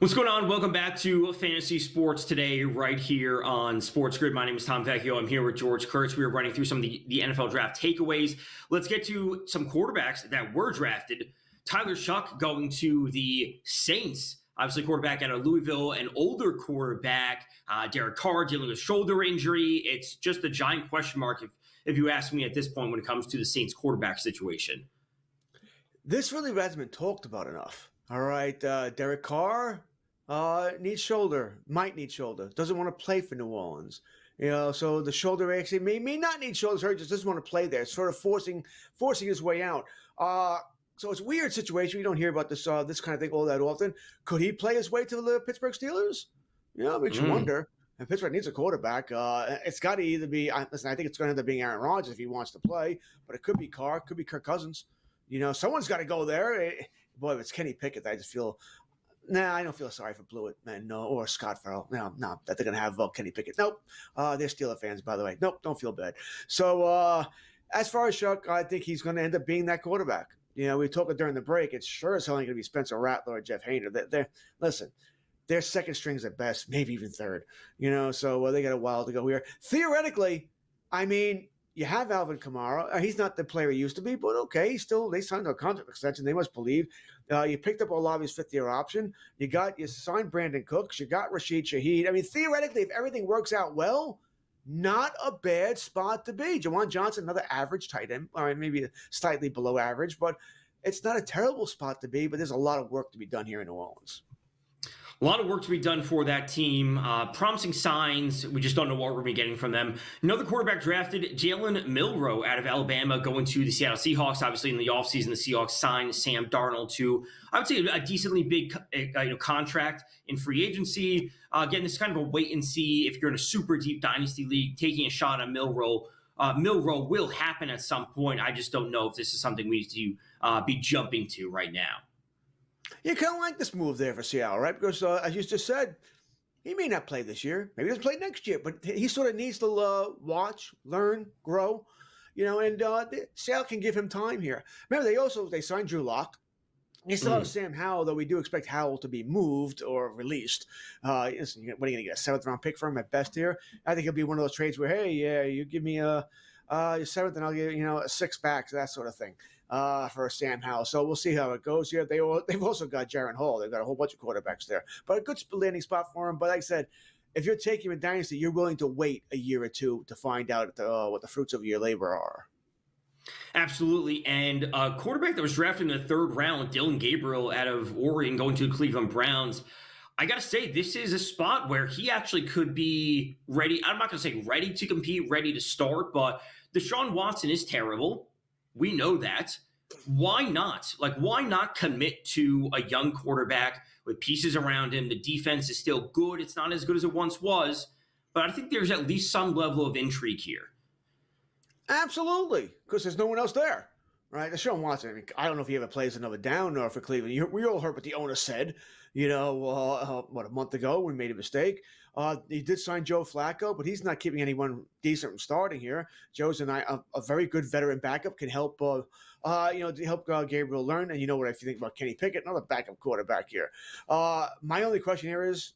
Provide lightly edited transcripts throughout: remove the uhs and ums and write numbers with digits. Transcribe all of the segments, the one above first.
What's going on? Welcome back to Fantasy Sports Today, right here on SportsGrid. My name is Tom Vecchio. I'm here with George Kurtz. We are running through some of the NFL draft takeaways. Let's get to some quarterbacks that were drafted. Tyler Shuck going to the Saints. Obviously, quarterback out of Louisville, an older quarterback. Derek Carr dealing with shoulder injury. It's just a giant question mark if you ask me at this point when it comes to the Saints quarterback situation. This really hasn't been talked about enough. All right, Derek Carr might need shoulder, doesn't want to play for New Orleans. So the shoulder actually may not need shoulder surgery, just doesn't want to play there. It's sort of forcing his way out. So it's a weird situation. We don't hear about this kind of thing all that often. Could he play his way to the Pittsburgh Steelers? It makes you wonder. And Pittsburgh needs a quarterback. It's got to either be. Listen, I think it's going to end up being Aaron Rodgers if he wants to play, but it could be Carr, it could be Kirk Cousins. Someone's got to go there. Boy, if it's Kenny Pickett, I just feel. I don't feel sorry for Blewett, man. No, or Scott Farrell. No, that they're going to have Kenny Pickett. Nope. They're Steelers fans, by the way. Nope, don't feel bad. So as far as Shuck, I think he's going to end up being that quarterback. We talked during the break. It's sure as hell ain't going to be Spencer Rattler or Jeff Hader. Listen, they're second strings at best, maybe even third. So they got a while to go here. Theoretically, you have Alvin Kamara. He's not the player he used to be, but okay, they signed a contract extension. They must believe. You picked up Olave's fifth-year option. You signed Brandon Cooks. You got Rashid Shaheed. Theoretically, if everything works out well, not a bad spot to be. Jawan Johnson, another average tight end, or maybe slightly below average, but it's not a terrible spot to be, but there's a lot of work to be done here in New Orleans. A lot of work to be done for that team. Promising signs. We just don't know what we're going to be getting from them. Another quarterback drafted, Jalen Milroe out of Alabama, going to the Seattle Seahawks. Obviously, in the offseason, the Seahawks signed Sam Darnold to, I would say, a decently big contract in free agency. Again, this is kind of a wait and see. If you're in a super deep dynasty league, taking a shot on Milroe. Milroe will happen at some point. I just don't know if this is something we need to be jumping to right now. You kind of like this move there for Seattle, right? Because as you just said, he may not play this year. Maybe he doesn't play next year, but he sort of needs to watch, learn, grow, and Seattle can give him time here. Remember, they signed Drew Lock. They still have Sam Howell, though we do expect Howell to be moved or released. What are you going to get, a seventh-round pick for him at best here? I think it'll be one of those trades where, hey, yeah, you give me your seventh and I'll give you a six back, that sort of thing. For Sam Howell. So we'll see how it goes here. They've also got Jaron Hall. They've got a whole bunch of quarterbacks there. But a good landing spot for him. But like I said, if you're taking him in Dynasty, you're willing to wait a year or two to find out what the fruits of your labor are. Absolutely. And a quarterback that was drafted in the third round, Dylan Gabriel out of Oregon, going to the Cleveland Browns. I got to say, this is a spot where he actually could be ready. I'm not going to say ready to compete, ready to start, but Deshaun Watson is terrible. We know that. Why not? Why not commit to a young quarterback with pieces around him? The defense is still good. It's not as good as it once was, but I think there's at least some level of intrigue here. Absolutely, because there's no one else there, right? Deshaun Watson, I don't know if he ever plays another down or for Cleveland. We all heard what the owner said, a month ago when we made a mistake. He did sign Joe Flacco, but he's not keeping anyone decent from starting here. Joe's a very good veteran backup, can help Gabriel learn. And you know what I think about Kenny Pickett, another backup quarterback here. My only question here is,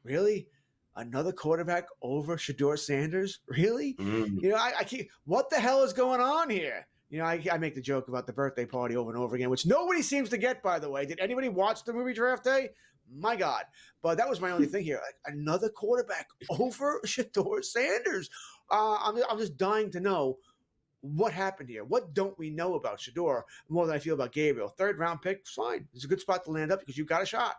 really? Another quarterback over Shedeur Sanders? Really? I can't. What the hell is going on here? I make the joke about the birthday party over and over again, which nobody seems to get, by the way. Did anybody watch the movie Draft Day? My God. But that was my only thing here. Another quarterback over Shedeur Sanders. I'm just dying to know what happened here. What don't we know about Shedeur more than I feel about Gabriel? Third round pick, fine. It's a good spot to land up because you've got a shot.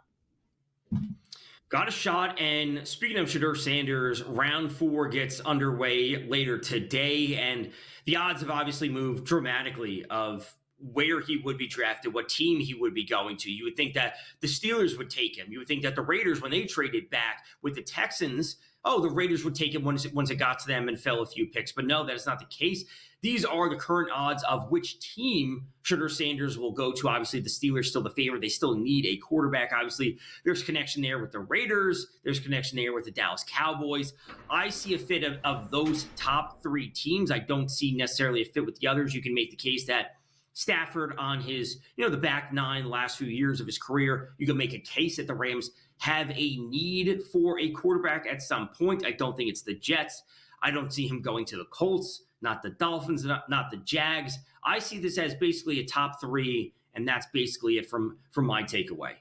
Got a shot, and speaking of Shedeur Sanders, round 4 gets underway later today, and the odds have obviously moved dramatically of where he would be drafted, what team he would be going to. You would think that the Steelers would take him. You would think that the Raiders, when they traded back with the Texans, the Raiders would take him once it got to them and fell a few picks. But no, that is not the case. These are the current odds of which team Shedeur Sanders will go to. Obviously, the Steelers still the favorite. They still need a quarterback. Obviously, there's connection there with the Raiders. There's connection there with the Dallas Cowboys. I see a fit of those top 3 teams. I don't see necessarily a fit with the others. You can make the case that Stafford on his, the back nine last few years of his career. You can make a case that the Rams have a need for a quarterback at some point. I don't think it's the Jets. I don't see him going to the Colts, not the Dolphins, not the Jags. I see this as basically a top three, and that's basically it from my takeaway.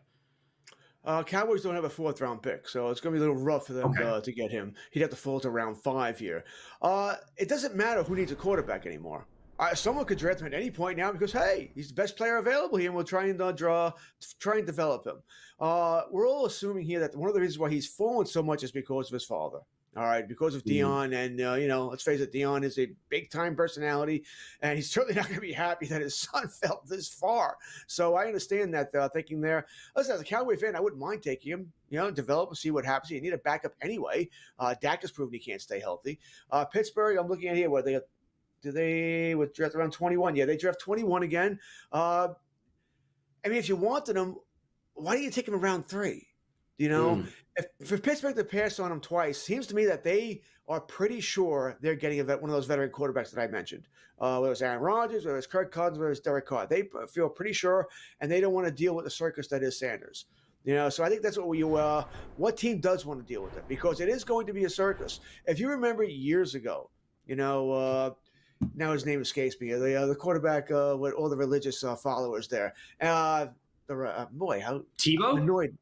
Cowboys don't have a 4th-round pick, so it's going to be a little rough for them to get him. He'd have to fall to round 5 here. It doesn't matter who needs a quarterback anymore. Someone could draft him at any point now because, hey, he's the best player available here, and we'll try and develop him. We're all assuming here that one of the reasons why he's fallen so much is because of his father. All right, because of Dion, and let's face it, Dion is a big-time personality, and he's certainly not going to be happy that his son fell this far. So I understand that thinking there. Listen, as a Cowboy fan, I wouldn't mind taking him, develop and see what happens. You need a backup anyway. Dak has proven he can't stay healthy. Pittsburgh, I'm looking at here where they would draft around 21. Yeah, they draft 21 again. If you wanted him, why don't you take him around 3? If for Pittsburgh to pass on him twice, seems to me that they are pretty sure they're getting one of those veteran quarterbacks that I mentioned. Whether it's Aaron Rodgers, whether it's Kirk Cousins, whether it's Derek Carr. They feel pretty sure, and they don't want to deal with the circus that is Sanders. So I think that's what team does want to deal with it, because it is going to be a circus. If you remember years ago, now his name escapes me, the quarterback with all the religious followers there. How Tebow? Annoyed.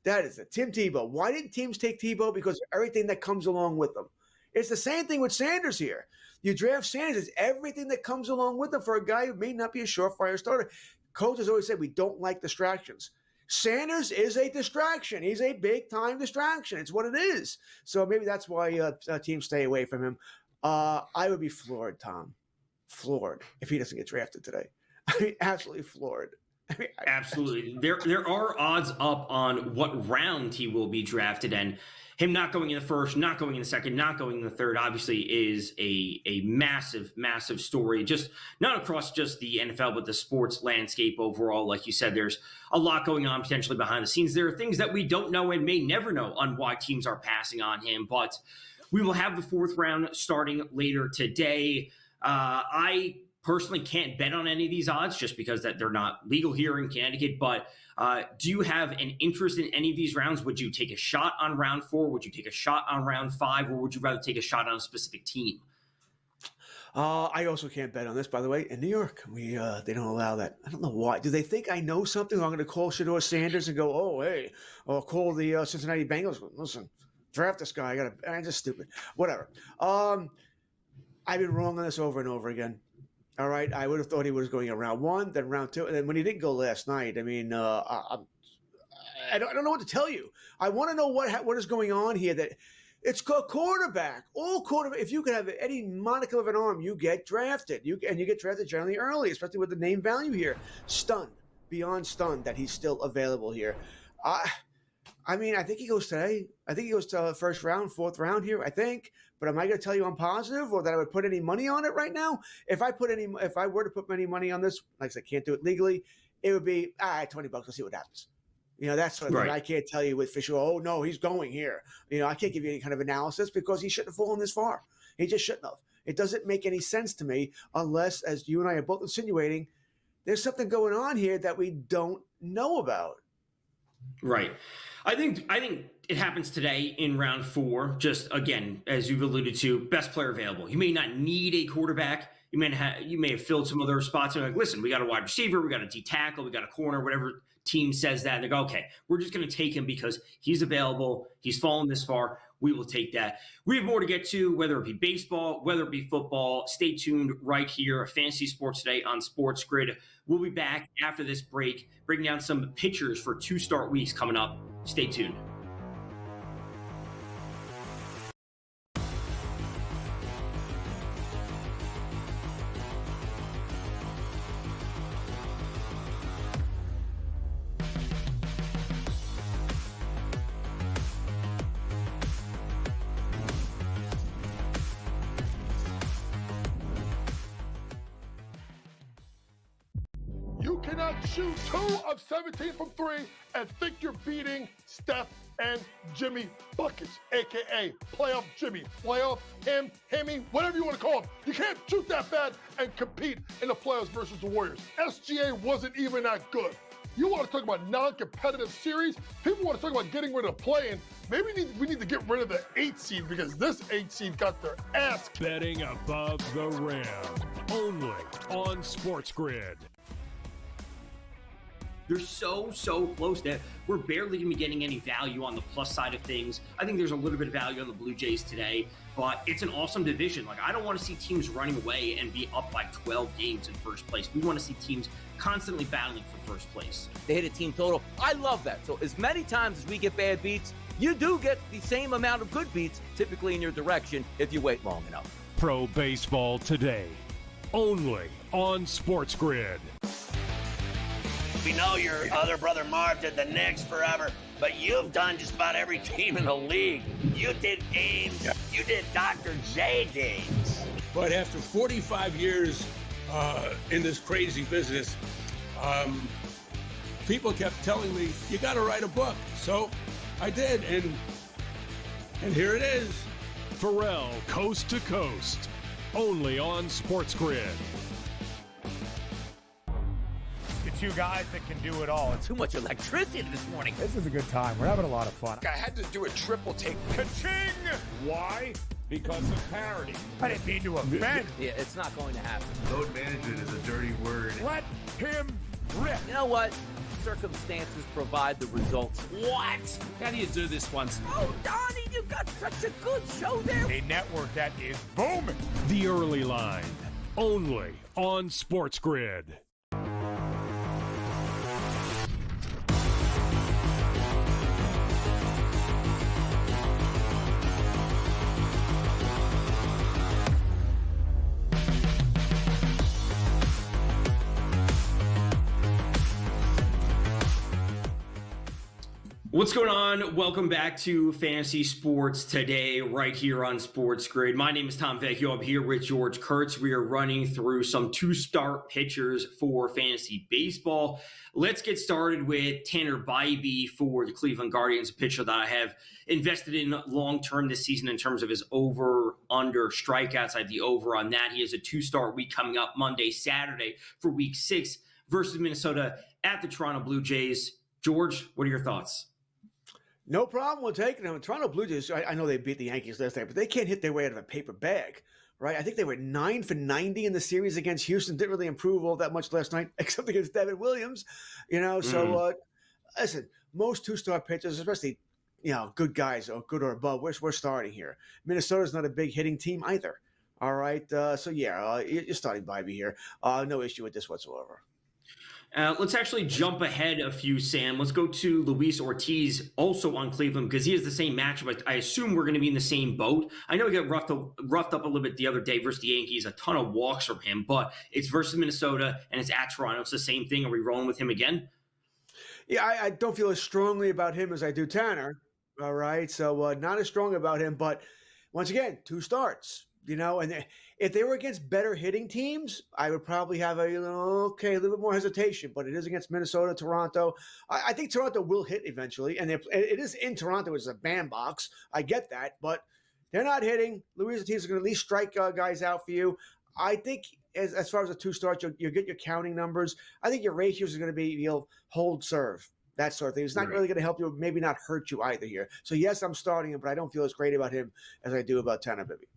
That is it. Tim Tebow. Why didn't teams take Tebow? Because of everything that comes along with them. It's the same thing with Sanders here. You draft Sanders, it's everything that comes along with him for a guy who may not be a surefire starter. Coaches always said we don't like distractions. Sanders is a distraction. He's a big-time distraction. It's what it is. So maybe that's why teams stay away from him. I would be floored, Tom. Floored if he doesn't get drafted today. I mean, absolutely floored. Absolutely. There are odds up on what round he will be drafted, and him not going in the first, not going in the second, not going in the third, obviously is a massive, massive story, just not across just the NFL, but the sports landscape overall. Like you said, there's a lot going on potentially behind the scenes. There are things that we don't know and may never know on why teams are passing on him, but we will have the 4th round starting later today. I personally can't bet on any of these odds just because that they're not legal here in Connecticut. But do you have an interest in any of these rounds? Would you take a shot on round 4? Would you take a shot on round 5? Or would you rather take a shot on a specific team? I also can't bet on this, by the way. In New York, they don't allow that. I don't know why. Do they think I know something? I'm going to call Shedeur Sanders and go, or call the Cincinnati Bengals. Listen, draft this guy. I'm just stupid. Whatever. I've been wrong on this over and over again. All right, I would have thought he was going in round 1, then round 2, and then when he didn't go last night, I mean, I don't know what to tell you. I want to know what is going on here. That it's called quarterback. All quarterback. If you could have any modicum of an arm, you get drafted. You get drafted generally early, especially with the name value here. Stunned, beyond stunned that he's still available here. I think he goes today. I think he goes to first round, 4th round here, I think. But am I going to tell you I'm positive or that I would put any money on it right now? If I were to put any money on this, like I said, can't do it legally, it would be, $20, let's see what happens. That's sort of thing. I can't tell you with Fisher, oh, no, he's going here. I can't give you any kind of analysis because he shouldn't have fallen this far. He just shouldn't have. It doesn't make any sense to me unless, as you and I are both insinuating, there's something going on here that we don't know about. Right. I think it happens today in round 4. Just again, as you've alluded to, best player available. You may not need a quarterback. You may have filled some other spots. And like, listen, we got a wide receiver, we got a D tackle, we got a corner, whatever team says that. And they go, okay, we're just going to take him because he's available. He's fallen this far. We will take that. We have more to get to, whether it be baseball, whether it be football. Stay tuned right here. Fantasy Sports Today on SportsGrid. We'll be back after this break, breaking down some pitchers for 2 start weeks coming up. Stay tuned. You cannot shoot 2 of 17 from 3 and think you're beating Steph and Jimmy Buckets, a.k.a. Playoff Jimmy, Playoff him, Himmy, whatever you want to call him. You can't shoot that bad and compete in the playoffs versus the Warriors. SGA wasn't even that good. You want to talk about non-competitive series? People want to talk about getting rid of play-in. Maybe we need to get rid of the 8 seed because this 8 seed got their ass kicked. Betting above the rim, only on SportsGrid. They're so close that we're barely going to be getting any value on the plus side of things. I think there's a little bit of value on the Blue Jays today, but it's an awesome division. Like, I don't want to see teams running away and be up by 12 games in first place. We want to see teams constantly battling for first place. They hit a team total. I love that. So as many times as we get bad beats, you do get the same amount of good beats typically in your direction if you wait long enough. Pro baseball today, only on SportsGrid. We know your other brother Marv did the Knicks forever, but you've done just about every team in the league. You did Ames, you did Dr. J games. But after 45 years in this crazy business, people kept telling me, you got to write a book. So I did, and here it is. Pharrell, Coast to Coast, only on SportsGrid. Two guys that can do it all. Too much electricity this morning. This is a good time. We're having a lot of fun. I had to do a triple take. Ka-ching! Why? Because of parity. I didn't mean to offend. Yeah, it's not going to happen. Load management is a dirty word. Let him rip. You know what? Circumstances provide the results. What? How do you do this once? Oh, Donnie, you got such a good show there. A network that is booming. The Early Line, only on SportsGrid. What's going on? Welcome back to Fantasy Sports Today, right here on SportsGrid. My name is Tom Vecchio. I'm here with George Kurtz. We are running through some two-start pitchers for fantasy baseball. Let's get started with Tanner Bybee for the Cleveland Guardians, a pitcher that I have invested in long-term this season in terms of his over-under strikeouts. I have the over on that. He has a two-start week coming up Monday, Saturday for Week 6 versus Minnesota at the Toronto Blue Jays. George, what are your thoughts? No problem with taking them. Toronto Blue Jays, I know they beat the Yankees last night, but they can't hit their way out of a paper bag, right? I think they were 9 for 90 in the series against Houston. Didn't really improve all that much last night, except against Devin Williams, So, listen, most two-star pitchers, especially, good guys or good or above, we're starting here. Minnesota's not a big hitting team either. All right. You're starting Bybee here. No issue with this whatsoever. Let's actually jump ahead a few, Sam. Let's go to Luis Ortiz, also on Cleveland, because he has the same matchup. I assume we're going to be in the same boat. I know he got roughed up a little bit the other day versus the Yankees, a ton of walks from him, but it's versus Minnesota, and it's at Toronto. It's the same thing. Are we rolling with him again? Yeah, I don't feel as strongly about him as I do Tanner. All right, so not as strong about him, but once again, two starts. And if they were against better hitting teams, I would probably have a little bit more hesitation. But it is against Minnesota, Toronto. I think Toronto will hit eventually, and it is in Toronto. It's a bandbox. I get that, but they're not hitting. Luis Ortiz is going to at least strike guys out for you. I think as far as a two start, you'll get your counting numbers. I think your ratios are going to be hold serve. That sort of thing. It's not really going to help you, maybe not hurt you either here. So yes, I'm starting him, but I don't feel as great about him as I do about Tanner Bibby.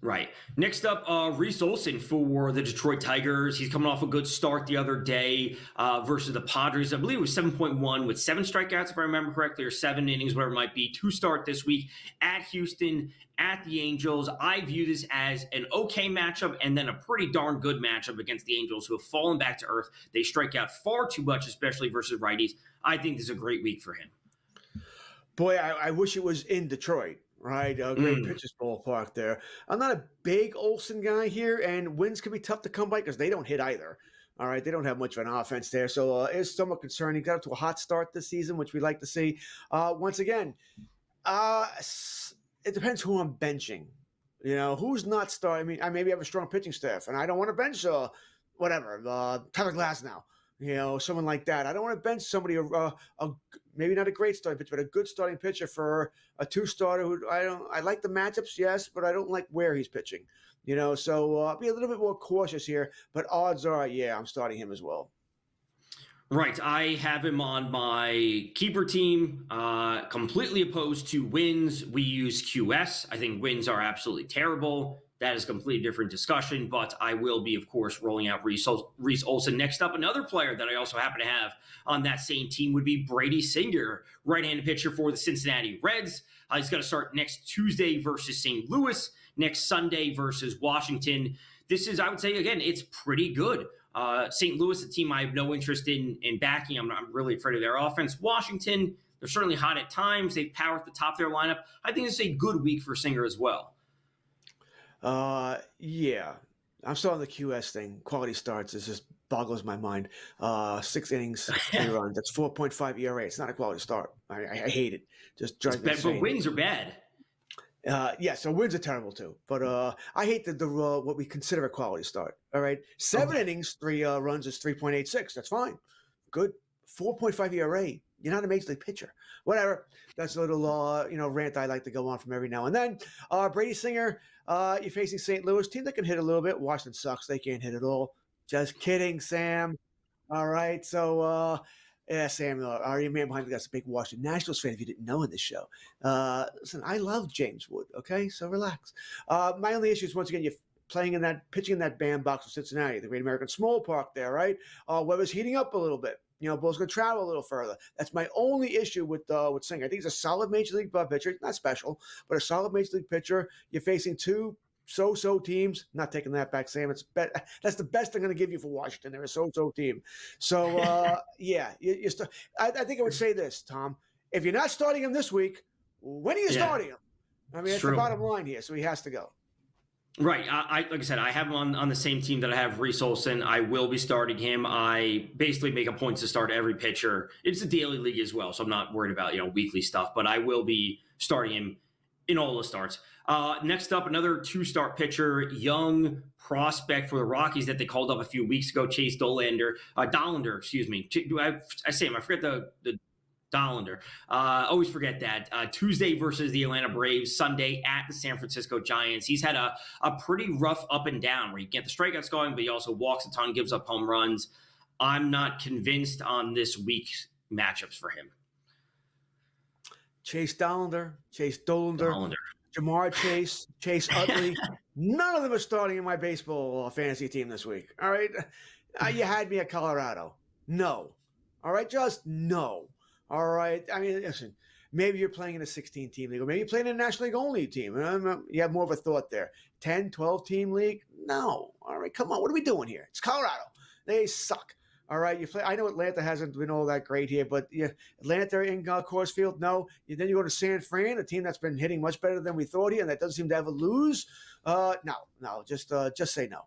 Right. Next up, Reese Olson for the Detroit Tigers. He's coming off a good start the other day versus the Padres. I believe it was 7.1 with 7 strikeouts, if I remember correctly, or 7 innings, whatever it might be. 2 start this week at Houston, at the Angels. I view this as an okay matchup and then a pretty darn good matchup against the Angels, who have fallen back to earth. They strike out far too much, especially versus righties. I think this is a great week for him. Boy, I wish it was in Detroit. Right, a great pitcher's ballpark there. I'm not a big Olsen guy here, and wins can be tough to come by because they don't hit either. All right, they don't have much of an offense there, so it's somewhat concerning. He got up to a hot start this season, which we like to see. Once again, it depends who I'm benching. Who's not starting. I maybe have a strong pitching staff, and I don't want to bench Tyler Glasnow. someone like that. I don't want to bench somebody, maybe not a great starting pitcher, but a good starting pitcher for a two-starter who I like the matchups, yes, but I don't like where he's pitching. So I'll be a little bit more cautious here, but odds are, yeah, I'm starting him as well. Right. I have him on my keeper team, completely opposed to wins. We use QS. I think wins are absolutely terrible. That is a completely different discussion, but I will be, of course, rolling out Reese Olson. Next up, another player that I also happen to have on that same team would be Brady Singer, right-handed pitcher for the Cincinnati Reds. He's going to start next Tuesday versus St. Louis, next Sunday versus Washington. This is, I would say, again, it's pretty good. St. Louis, a team I have no interest in backing. I'm really afraid of their offense. Washington, they're certainly hot at times. They power at the top of their lineup. I think it's a good week for Singer as well. Yeah. I'm still on the QS thing. Quality starts. It just boggles my mind. 6 innings, 3 runs. That's 4.5 ERA. It's not a quality start. I hate it. Just drives me insane. But wins are bad. Yeah, so wins are terrible too. But I hate the what we consider a quality start. All right, 7 innings, 3 runs is 3.86. That's fine. Good. 4.5 ERA. You're not a major league pitcher. Whatever. That's a little rant I like to go on from every now and then. Brady Singer, you're facing St. Louis, team that can hit a little bit. Washington sucks. They can't hit at all. Just kidding, Sam. All right, so yeah, Sam, our man behind me, that's a big Washington Nationals fan, if you didn't know in this show. Listen, I love James Wood, okay? So relax. My only issue is, once again, you're pitching in that bandbox of Cincinnati, the Great American Small Park there, right? Weather's heating up a little bit. Ball's going to travel a little further. That's my only issue with Singer. I think he's a solid major league pitcher. Not special, but a solid major league pitcher. You're facing 2 so-so teams. Not taking that back, Sam. That's the best I'm going to give you for Washington. They're a so-so team. So, yeah. I think I would say this, Tom. If you're not starting him this week, when are you starting him? I mean, that's the bottom line here, so he has to go. Right. Like I said, I have him on the same team that I have Reese Olson. I will be starting him. I basically make a point to start every pitcher. It's a daily league as well, so I'm not worried about weekly stuff, but I will be starting him in all the starts. Next up, another 2-start pitcher, young prospect for the Rockies that they called up a few weeks ago, Chase Dollander, excuse me. I say him, I forget the Dollander. Always forget that. Tuesday versus the Atlanta Braves, Sunday at the San Francisco Giants. He's had a pretty rough up and down where you get the strikeouts going, but he also walks a ton, gives up home runs. I'm not convinced on this week's matchups for him. Chase Dollander, Jamar Chase Utley. None of them are starting in my baseball fantasy team this week. All right. You had me at Colorado. No. All right. Just no. All right. I mean, listen, maybe you're playing in a 16-team league, or maybe you're playing in a National League only team. You have more of a thought there. 10, 12-team league? No. All right. Come on. What are we doing here? It's Colorado. They suck. All right. I know Atlanta hasn't been all that great here, but Atlanta in Coors Field, no. Then you go to San Fran, a team that's been hitting much better than we thought here, and that doesn't seem to ever lose. No. Just say no.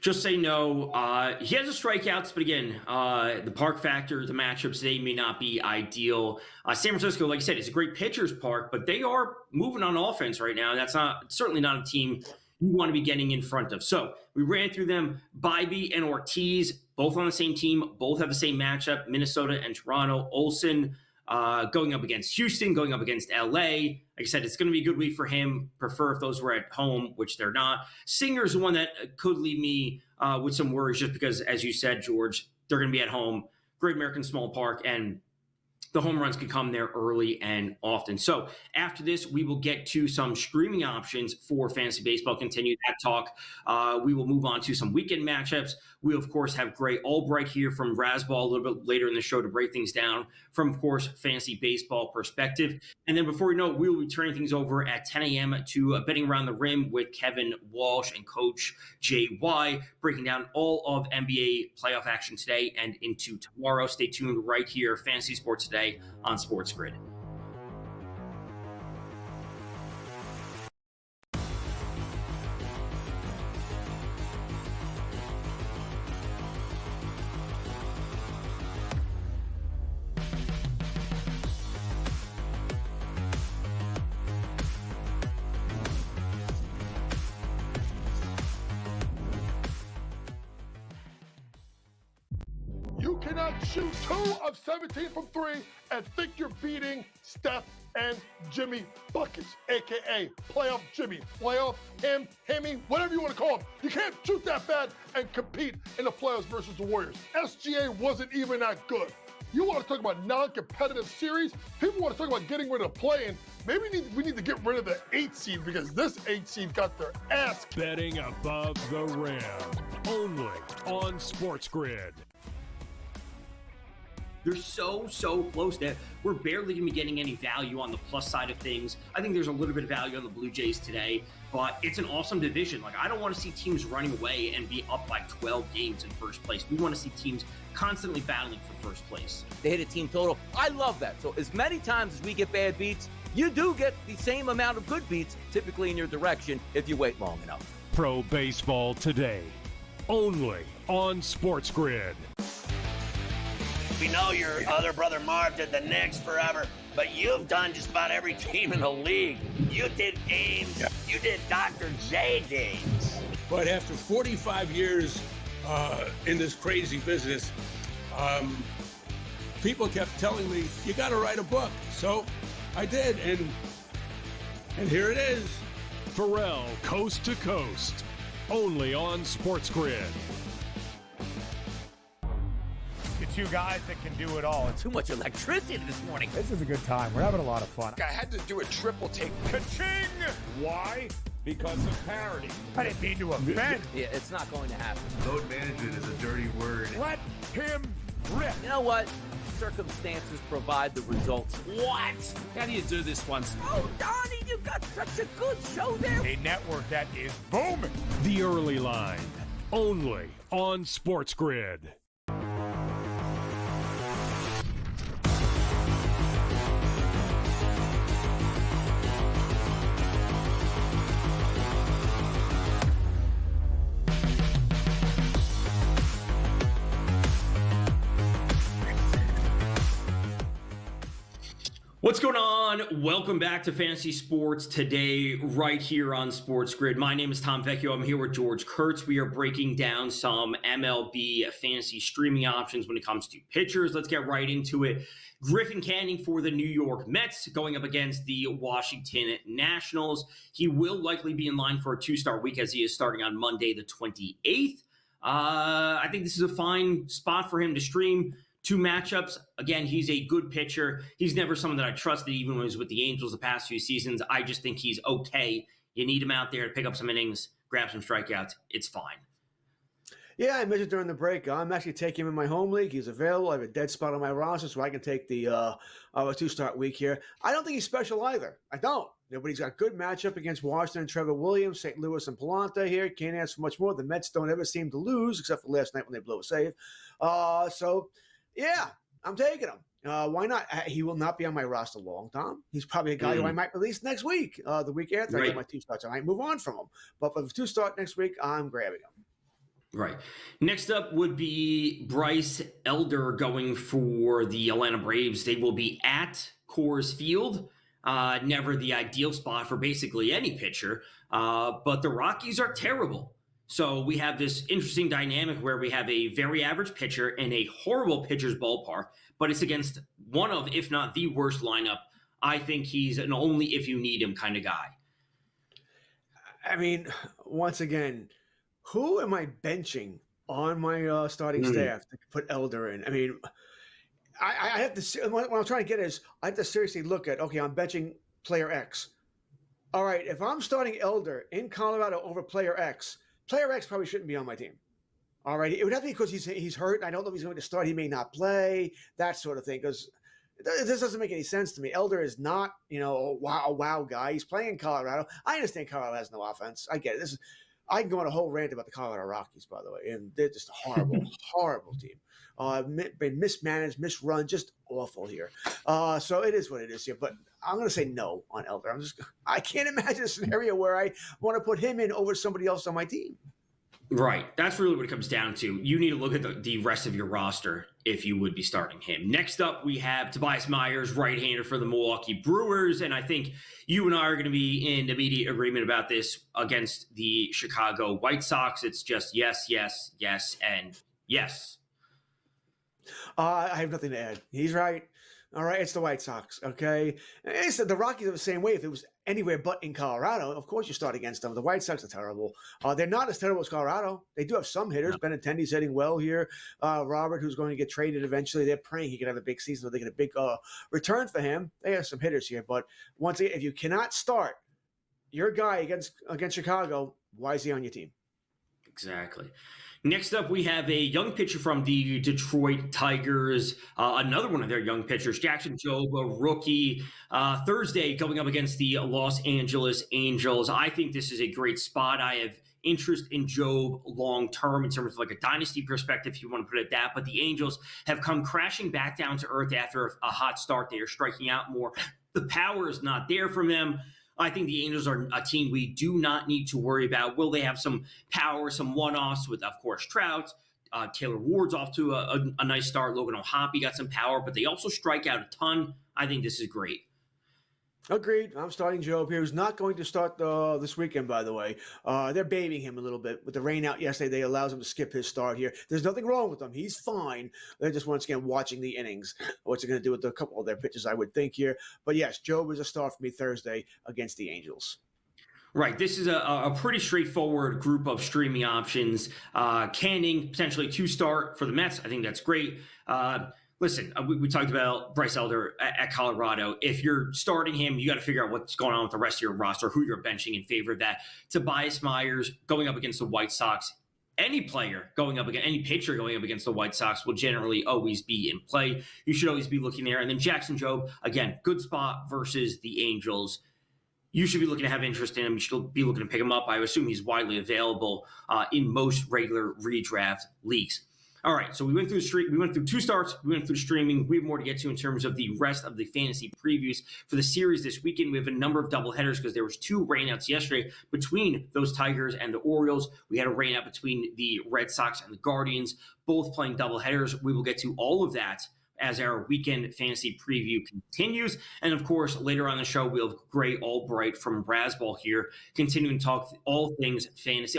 Just say no. He has the strikeouts, but again, the park factor, the matchups today may not be ideal. San Francisco, like I said, is a great pitcher's park, but they are moving on offense right now. And that's certainly not a team you want to be getting in front of. So we ran through them. Bybee and Ortiz, both on the same team, both have the same matchup, Minnesota and Toronto. Olson going up against Houston, going up against LA. Like I said, it's going to be a good week for him. Prefer if those were at home, which they're not. Singer's the one that could leave me with some worries, just because, as you said, George, they're going to be at home. Great American Small Park, and the home runs can come there early and often. So after this, we will get to some streaming options for fantasy baseball. Continue that talk. We will move on to some weekend matchups. We, of course, have Gray Albright here from Razzball a little bit later in the show to break things down from, of course, fantasy baseball perspective. And then before we know it, we will be turning things over at 10 a.m. to Betting Around the Rim with Kevin Walsh and Coach JY, breaking down all of NBA playoff action today and into tomorrow. Stay tuned right here, Fantasy Sports Today on SportsGrid. cannot shoot 2 of 17 from 3 and think you're beating Steph and Jimmy Buckets, a.k.a. Playoff Jimmy, Playoff him, Himmy, whatever you want to call him. You can't shoot that bad and compete in the playoffs versus the Warriors. SGA wasn't even that good. You want to talk about non-competitive series? People want to talk about getting rid of play-in. Maybe we need to get rid of the 8 seed because this 8 seed got their ass kicked. Betting above the rim. Only on SportsGrid. They're so close that we're barely going to be getting any value on the plus side of things. I think there's a little bit of value on the Blue Jays today, but it's an awesome division. Like, I don't want to see teams running away and be up by 12 games in first place. We want to see teams constantly battling for first place. They hit a team total. I love that. So as many times as we get bad beats, you do get the same amount of good beats, typically in your direction, if you wait long enough. Pro Baseball today. Only on SportsGrid. We know your other brother Marv did the Knicks forever, but you've done just about every team in the league. You did Ames. You did Dr. J Days. But after 45 years in this crazy business, people kept telling me, you got to write a book. So I did, and here it is. Pharrell, Coast to Coast. Only on SportsGrid. The two guys that can do it all. Too much electricity this morning. This is a good time. We're having a lot of fun. I had to do a triple take. Ka-ching! Why? Because of parity. I didn't mean to offend. Yeah, it's not going to happen. Load management is a dirty word. Let him rip. You know what? Circumstances provide the results. What? How do you do this once? Oh, Donnie, you got such a good show there. A network that is booming. The Early Line. Only on SportsGrid. What's going on? Welcome back to Fantasy Sports today, right here on SportsGrid. My name is Tom Vecchio. I'm here with George Kurtz. We are breaking down some MLB fantasy streaming options when it comes to pitchers. Let's get right into it. Griffin Canning for the New York Mets going up against the Washington Nationals. He will likely be in line for a two-start week as he is starting on Monday the 28th. I think this is a fine spot for him to stream. Two matchups. Again, he's a good pitcher. He's never someone that I trusted even when he was with the Angels the past few seasons. I just think he's okay. You need him out there to pick up some innings, grab some strikeouts. It's fine. Yeah, I mentioned during the break, I'm actually taking him in my home league. He's available. I have a dead spot on my roster, so I can take the two-start week here. I don't think he's special either. I don't. But he's got a good matchup against Washington and Trevor Williams, St. Louis and Palanta here. Can't ask for much more. The Mets don't ever seem to lose, except for last night when they blew a save. Yeah, I'm taking him. Why not? He will not be on my roster long, Tom. He's probably a guy who I might release next week, the week after I get my two starts. I might move on from him. But for the two start next week, I'm grabbing him. Right. Next up would be Bryce Elder going for the Atlanta Braves. They will be at Coors Field. Never the ideal spot for basically any pitcher. But the Rockies are terrible. So we have this interesting dynamic where we have a very average pitcher in a horrible pitcher's ballpark, but it's against one of, if not the worst lineup. I think he's an only if you need him kind of guy. I mean, once again, who am I benching on my starting staff to put Elder in? I mean, I have to – what I'm trying to get is I have to seriously look at, okay, I'm benching player X. All right, if I'm starting Elder in Colorado over player X – player X probably shouldn't be on my team. All right. It would have to be because he's hurt. And I don't know if he's going to start. He may not play, that sort of thing. Because this doesn't make any sense to me. Elder is not, a wow guy. He's playing in Colorado. I understand Colorado has no offense. I get it. I can go on a whole rant about the Colorado Rockies, by the way. And they're just a horrible, horrible team. Been mismanaged, misrun, just awful here. So it is what it is here. But I'm going to say no on Elder. I can't imagine a scenario where I want to put him in over somebody else on my team. Right. That's really what it comes down to. You need to look at the rest of your roster if you would be starting him. Next up, we have Tobias Myers, right-hander for the Milwaukee Brewers. And I think you and I are going to be in immediate agreement about this against the Chicago White Sox. It's just yes, yes, yes, and yes. I have nothing to add. He's right. All right, it's the White Sox, okay? The Rockies are the same way. If it was anywhere but in Colorado, of course you start against them. The White Sox are terrible. They're not as terrible as Colorado. They do have some hitters. No. Benintendi's hitting well here. Robert, who's going to get traded eventually, they're praying he could have a big season so they get a big return for him. They have some hitters here. But once again, if you cannot start your guy against Chicago, why is he on your team? Exactly. Next up, we have a young pitcher from the Detroit Tigers, another one of their young pitchers, Jackson Jobe, a rookie, Thursday going up against the Los Angeles Angels. I think this is a great spot. I have interest in Jobe long-term in terms of like a dynasty perspective, if you want to put it that. But the Angels have come crashing back down to earth after a hot start. They are striking out more. The power is not there from them. I think the Angels are a team we do not need to worry about. Will they have some power, some one-offs with, of course, Trout? Taylor Ward's off to a nice start. Logan O'Hoppe got some power, but they also strike out a ton. I think this is great. Agreed. I'm starting Jobe here, who's not going to start this weekend, by the way. They're babying him a little bit. With the rain out yesterday, they allows him to skip his start here. There's nothing wrong with him. He's fine. They're just, once again, watching the innings. What's it going to do with a couple of their pitches, I would think here. But, yes, Jobe is a start for me Thursday against the Angels. Right. This is a pretty straightforward group of streaming options. Canning, potentially 2-start for the Mets. I think that's great. Listen, we talked about Bryce Elder at Colorado. If you're starting him, you got to figure out what's going on with the rest of your roster, who you're benching in favor of that. Tobias Myers going up against the White Sox. Any pitcher going up against the White Sox will generally always be in play. You should always be looking there. And then Jackson Jobe, again, good spot versus the Angels. You should be looking to have interest in him. You should be looking to pick him up. I assume he's widely available in most regular redraft leagues. All right, so we went through we went through 2 starts. We went through streaming. We have more to get to in terms of the rest of the fantasy previews for the series this weekend. We have a number of doubleheaders because there was 2 rainouts yesterday between those Tigers and the Orioles. We had a rainout between the Red Sox and the Guardians, both playing doubleheaders. We will get to all of that as our weekend fantasy preview continues. And of course, later on the show, we'll have Gray Albright from Razzball here, continuing to talk all things fantasy.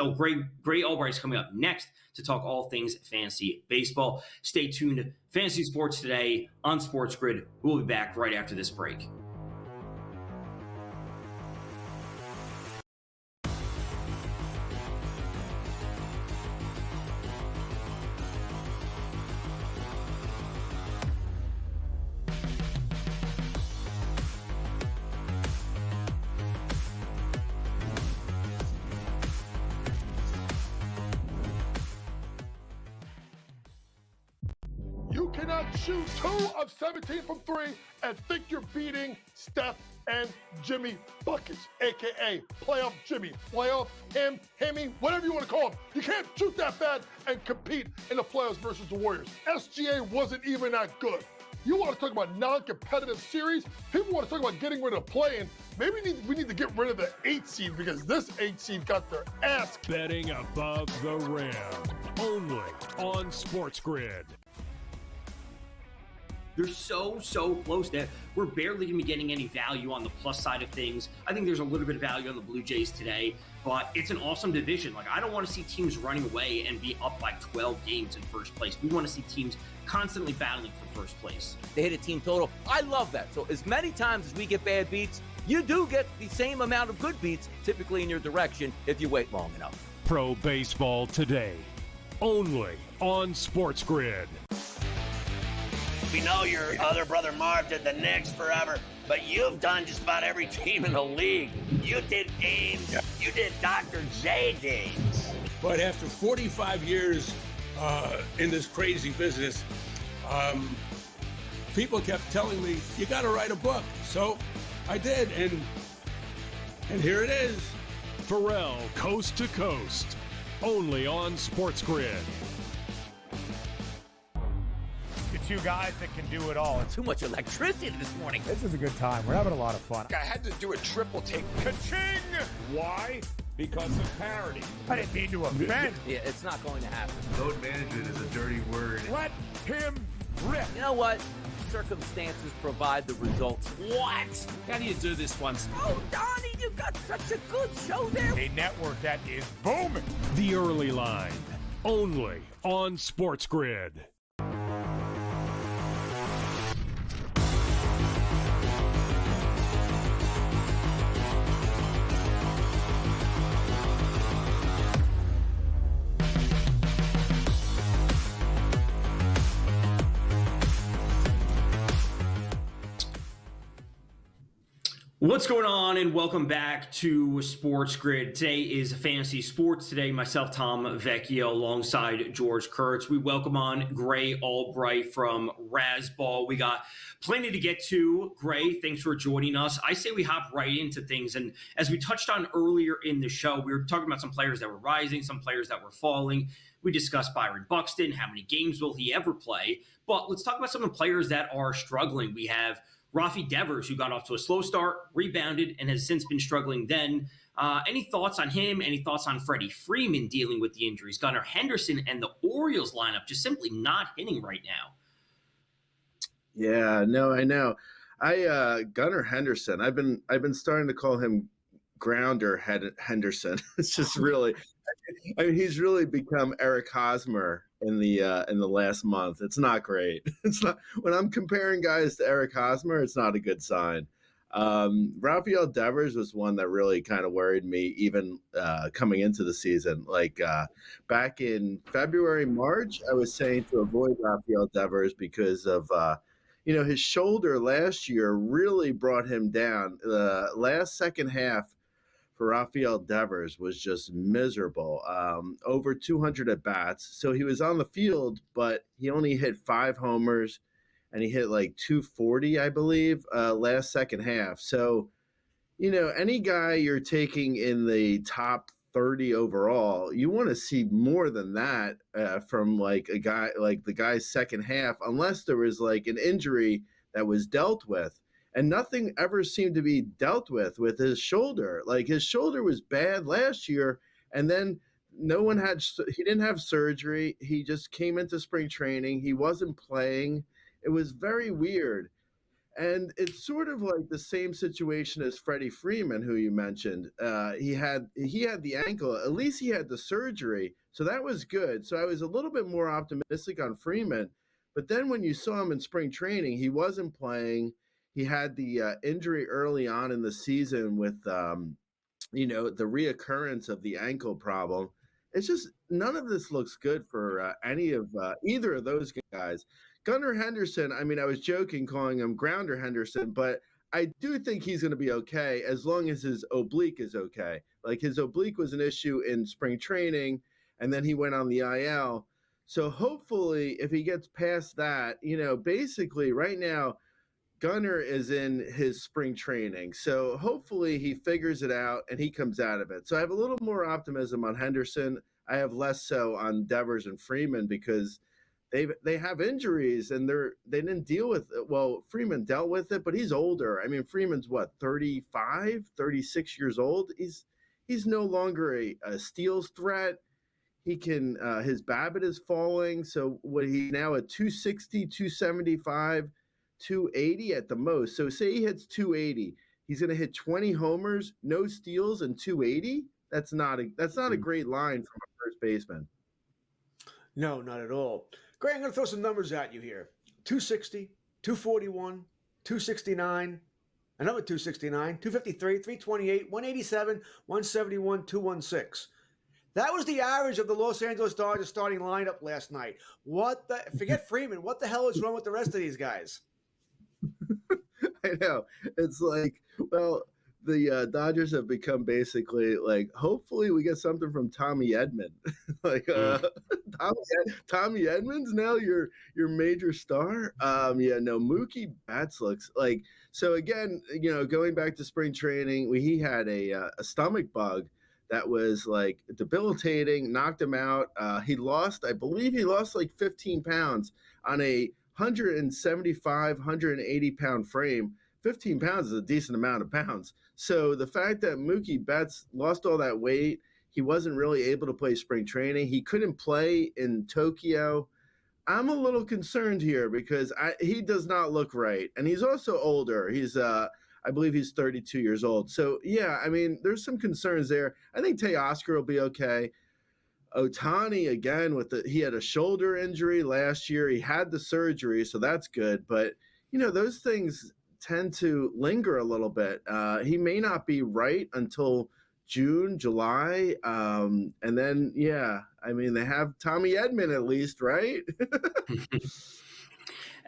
Gray Albright's coming up next to talk all things fantasy baseball. Stay tuned. Fantasy Sports Today on SportsGrid. We'll be back right after this break. You cannot shoot 2 of 17 from 3 and think you're beating Steph and Jimmy Buckets, a.k.a. Playoff Jimmy, Playoff him, Hemi, whatever you want to call him. You can't shoot that bad and compete in the playoffs versus the Warriors. SGA wasn't even that good. You want to talk about non-competitive series? People want to talk about getting rid of play-in. Maybe we need to get rid of the 8 seed because this 8 seed got their ass kicked. Betting above the rim, only on SportsGrid. They're so close that we're barely going to be getting any value on the plus side of things. I think there's a little bit of value on the Blue Jays today, but it's an awesome division. Like, I don't want to see teams running away and be up by 12 games in first place. We want to see teams constantly battling for first place. They hit a team total. I love that. So as many times as we get bad beats, you do get the same amount of good beats, typically in your direction, if you wait long enough. Pro Baseball Today, only on SportsGrid. We know your other brother Marv did the Knicks forever, but you've done just about every team in the league. You did Ames. Yeah. You did Dr. J Dames. But after 45 years in this crazy business, people kept telling me, you got to write a book. So I did, and here it is. Pharrell, Coast to Coast, only on SportsGrid. 2 guys that can do it all. Too much electricity this morning. This is a good time. We're having a lot of fun. I had to do a triple take. Ka-ching! Why? Because of parity. I didn't mean to offend. Yeah, it's not going to happen. Load management is a dirty word. Let him rip. You know what? Circumstances provide the results. What? How do you do this once? Oh, Donnie, you got such a good show there. A network that is booming. The Early Line, only on SportsGrid. What's going on, and welcome back to SportsGrid. Today is Fantasy Sports Today. Myself, Tom Vecchio, alongside George Kurtz. We welcome on Gray Albright from Razzball. We got plenty to get to. Gray, thanks for joining us. I say we hop right into things. And as we touched on earlier in the show, we were talking about some players that were rising, some players that were falling. We discussed Byron Buxton, how many games will he ever play? But let's talk about some of the players that are struggling. We have Rafi Devers, who got off to a slow start, rebounded, and has since been struggling then. Any thoughts on him? Any thoughts on Freddie Freeman dealing with the injuries? Gunnar Henderson and the Orioles lineup just simply not hitting right now. Yeah, no, I know. Gunnar Henderson, I've been starting to call him Grounder Henderson. It's just really, I mean, he's really become Eric Hosmer in the last month. It's not great. It's not, when I'm comparing guys to Eric Hosmer, it's not a good sign. Rafael Devers was one that really kind of worried me, even coming into the season. Like back in February, March, I was saying to avoid Rafael Devers because of his shoulder last year really brought him down. The last second half for Rafael Devers was just miserable. Over 200 at bats. So he was on the field, but he only hit 5 homers and he hit like 240, I believe, last second half. So, any guy you're taking in the top 30 overall, you want to see more than that from like a guy, like the guy's second half, unless there was like an injury that was dealt with. And nothing ever seemed to be dealt with his shoulder. Like his shoulder was bad last year, and then he didn't have surgery. He just came into spring training. He wasn't playing. It was very weird. And it's sort of like the same situation as Freddie Freeman, who you mentioned. He had the ankle. At least he had the surgery, so that was good. So I was a little bit more optimistic on Freeman. But then when you saw him in spring training, he wasn't playing. He had the injury early on in the season with, the reoccurrence of the ankle problem. It's just none of this looks good for any of either of those guys. Gunnar Henderson, I mean, I was joking calling him Grounder Henderson, but I do think he's going to be okay as long as his oblique is okay. Like his oblique was an issue in spring training, and then he went on the IL. So hopefully if he gets past that, basically right now, Gunnar is in his spring training. So hopefully he figures it out and he comes out of it. So I have a little more optimism on Henderson. I have less so on Devers and Freeman because they have injuries and they didn't deal with it. Well, Freeman dealt with it, but he's older. I mean, Freeman's 35, 36 years old. He's no longer a steals threat. He can his BABIP is falling. So he's now at 260, 275, 280 at the most. So say he hits 280, he's going to hit 20 homers, no steals, and 280. That's not a great line from a first baseman. No, not at all. Gray, I'm going to throw some numbers at you here. 260, 241, 269, another 269, 253, 328, 187, 171, 216. That was the average of the Los Angeles Dodgers starting lineup last night. Forget Freeman. What the hell is wrong with the rest of these guys? I know. It's like, well, the Dodgers have become basically like, hopefully we get something from Tommy Edman. Tommy Edman's now your major star. Mookie Betts looks like, so again, going back to spring training, he had a stomach bug that was like debilitating, knocked him out. I believe he lost like 15 pounds on a 175, 180 pound frame. 15 pounds is a decent amount of pounds. So the fact that Mookie Betts lost all that weight, he wasn't really able to play spring training. He couldn't play in Tokyo. I'm a little concerned here because he does not look right. And he's also older. He's, I believe he's 32 years old. So yeah, I mean, there's some concerns there. I think Teoscar will be okay. Ohtani, again, he had a shoulder injury last year. He had the surgery, so that's good. But, those things tend to linger a little bit. He may not be right until June, July. And then, yeah, I mean, they have Tommy Edman at least, right?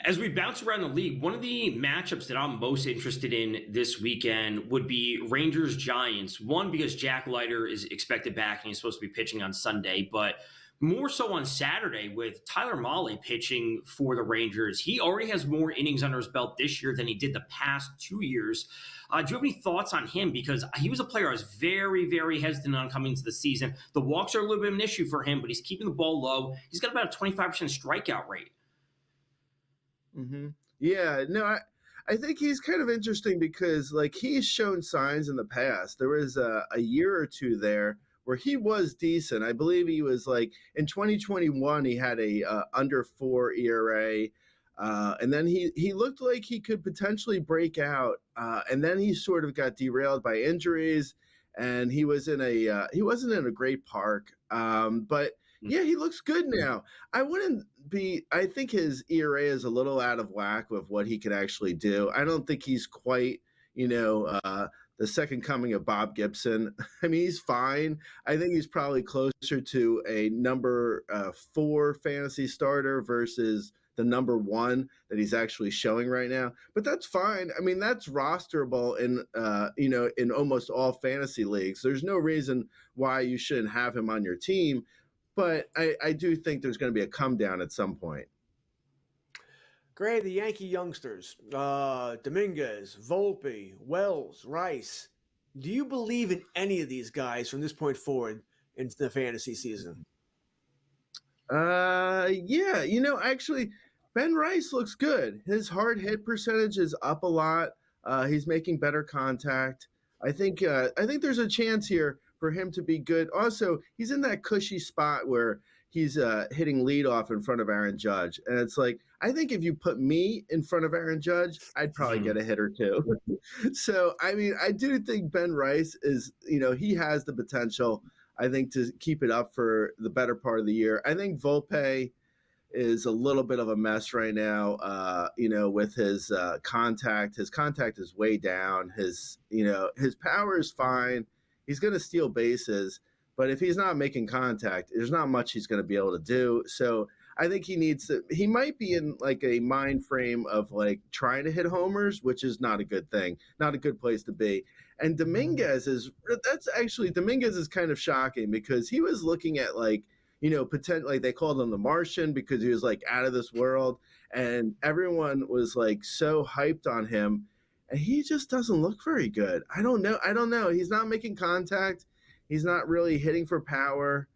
As we bounce around the league, one of the matchups that I'm most interested in this weekend would be Rangers Giants. One, because Jack Leiter is expected back and he's supposed to be pitching on Sunday, but more so on Saturday with Tyler Mahle pitching for the Rangers. He already has more innings under his belt this year than he did the past 2 years. Do you have any thoughts on him? Because he was a player I was very, very hesitant on coming into the season. The walks are a little bit of an issue for him, but he's keeping the ball low. He's got about a 25% strikeout rate. Mm-hmm. Yeah, no, I think he's kind of interesting because like he's shown signs in the past. There was a year or two there where he was decent. I believe he was like in 2021 he had a under 4 ERA, and then he looked like he could potentially break out, and then he sort of got derailed by injuries, and he wasn't in a great park, but. Yeah, he looks good now. I think his ERA is a little out of whack with what he can actually do. I don't think he's quite, the second coming of Bob Gibson. I mean, he's fine. I think he's probably closer to a number 4 fantasy starter versus the number 1 that he's actually showing right now. But that's fine. I mean, that's rosterable in almost all fantasy leagues. There's no reason why you shouldn't have him on your team. But I do think there's going to be a come down at some point. Gray, the Yankee youngsters, Dominguez, Volpe, Wells, Rice. Do you believe in any of these guys from this point forward into the fantasy season? Yeah. Actually, Ben Rice looks good. His hard hit percentage is up a lot. He's making better contact. I think there's a chance here for him to be good. Also, he's in that cushy spot where he's hitting leadoff in front of Aaron Judge. And it's like, I think if you put me in front of Aaron Judge, I'd probably get a hit or two. So, I mean, I do think Ben Rice is, he has the potential, I think, to keep it up for the better part of the year. I think Volpe is a little bit of a mess right now, with his contact. His contact is way down. His power is fine. He's going to steal bases, but if he's not making contact, there's not much he's going to be able to do. So I think he might be in like a mind frame of like trying to hit homers, which is not a good thing, not a good place to be. And Dominguez is kind of shocking because he was looking at like, like they called him the Martian because he was like out of this world and everyone was like so hyped on him. And he just doesn't look very good. I don't know. He's not making contact. He's not really hitting for power.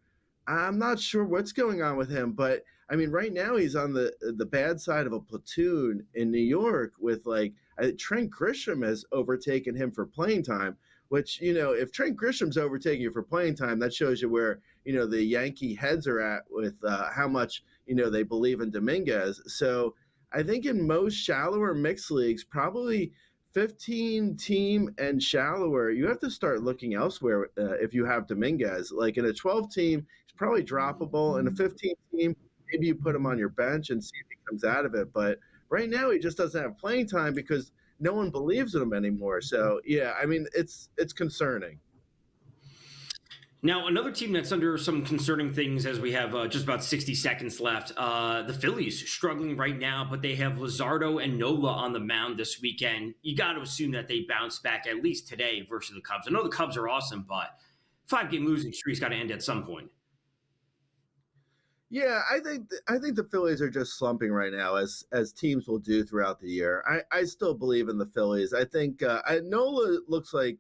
I'm not sure what's going on with him. But, I mean, right now he's on the bad side of a platoon in New York with, like, Trent Grisham has overtaken him for playing time, which, if Trent Grisham's overtaking you for playing time, that shows you where, the Yankee heads are at with how much, they believe in Dominguez. So I think in most shallower mixed leagues, probably – 15 team and shallower, you have to start looking elsewhere if you have Dominguez. Like in a 12 team, he's probably droppable. In a 15 team, maybe you put him on your bench and see if he comes out of it. But right now, he just doesn't have playing time because no one believes in him anymore. So, yeah, I mean, it's concerning. Now, another team that's under some concerning things as we have just about 60 seconds left, the Phillies struggling right now, but they have Luzardo and Nola on the mound this weekend. You got to assume that they bounce back at least today versus the Cubs. I know the Cubs are awesome, but 5-game losing streak's got to end at some point. Yeah, I think the Phillies are just slumping right now, as teams will do throughout the year. I still believe in the Phillies. I think Nola looks like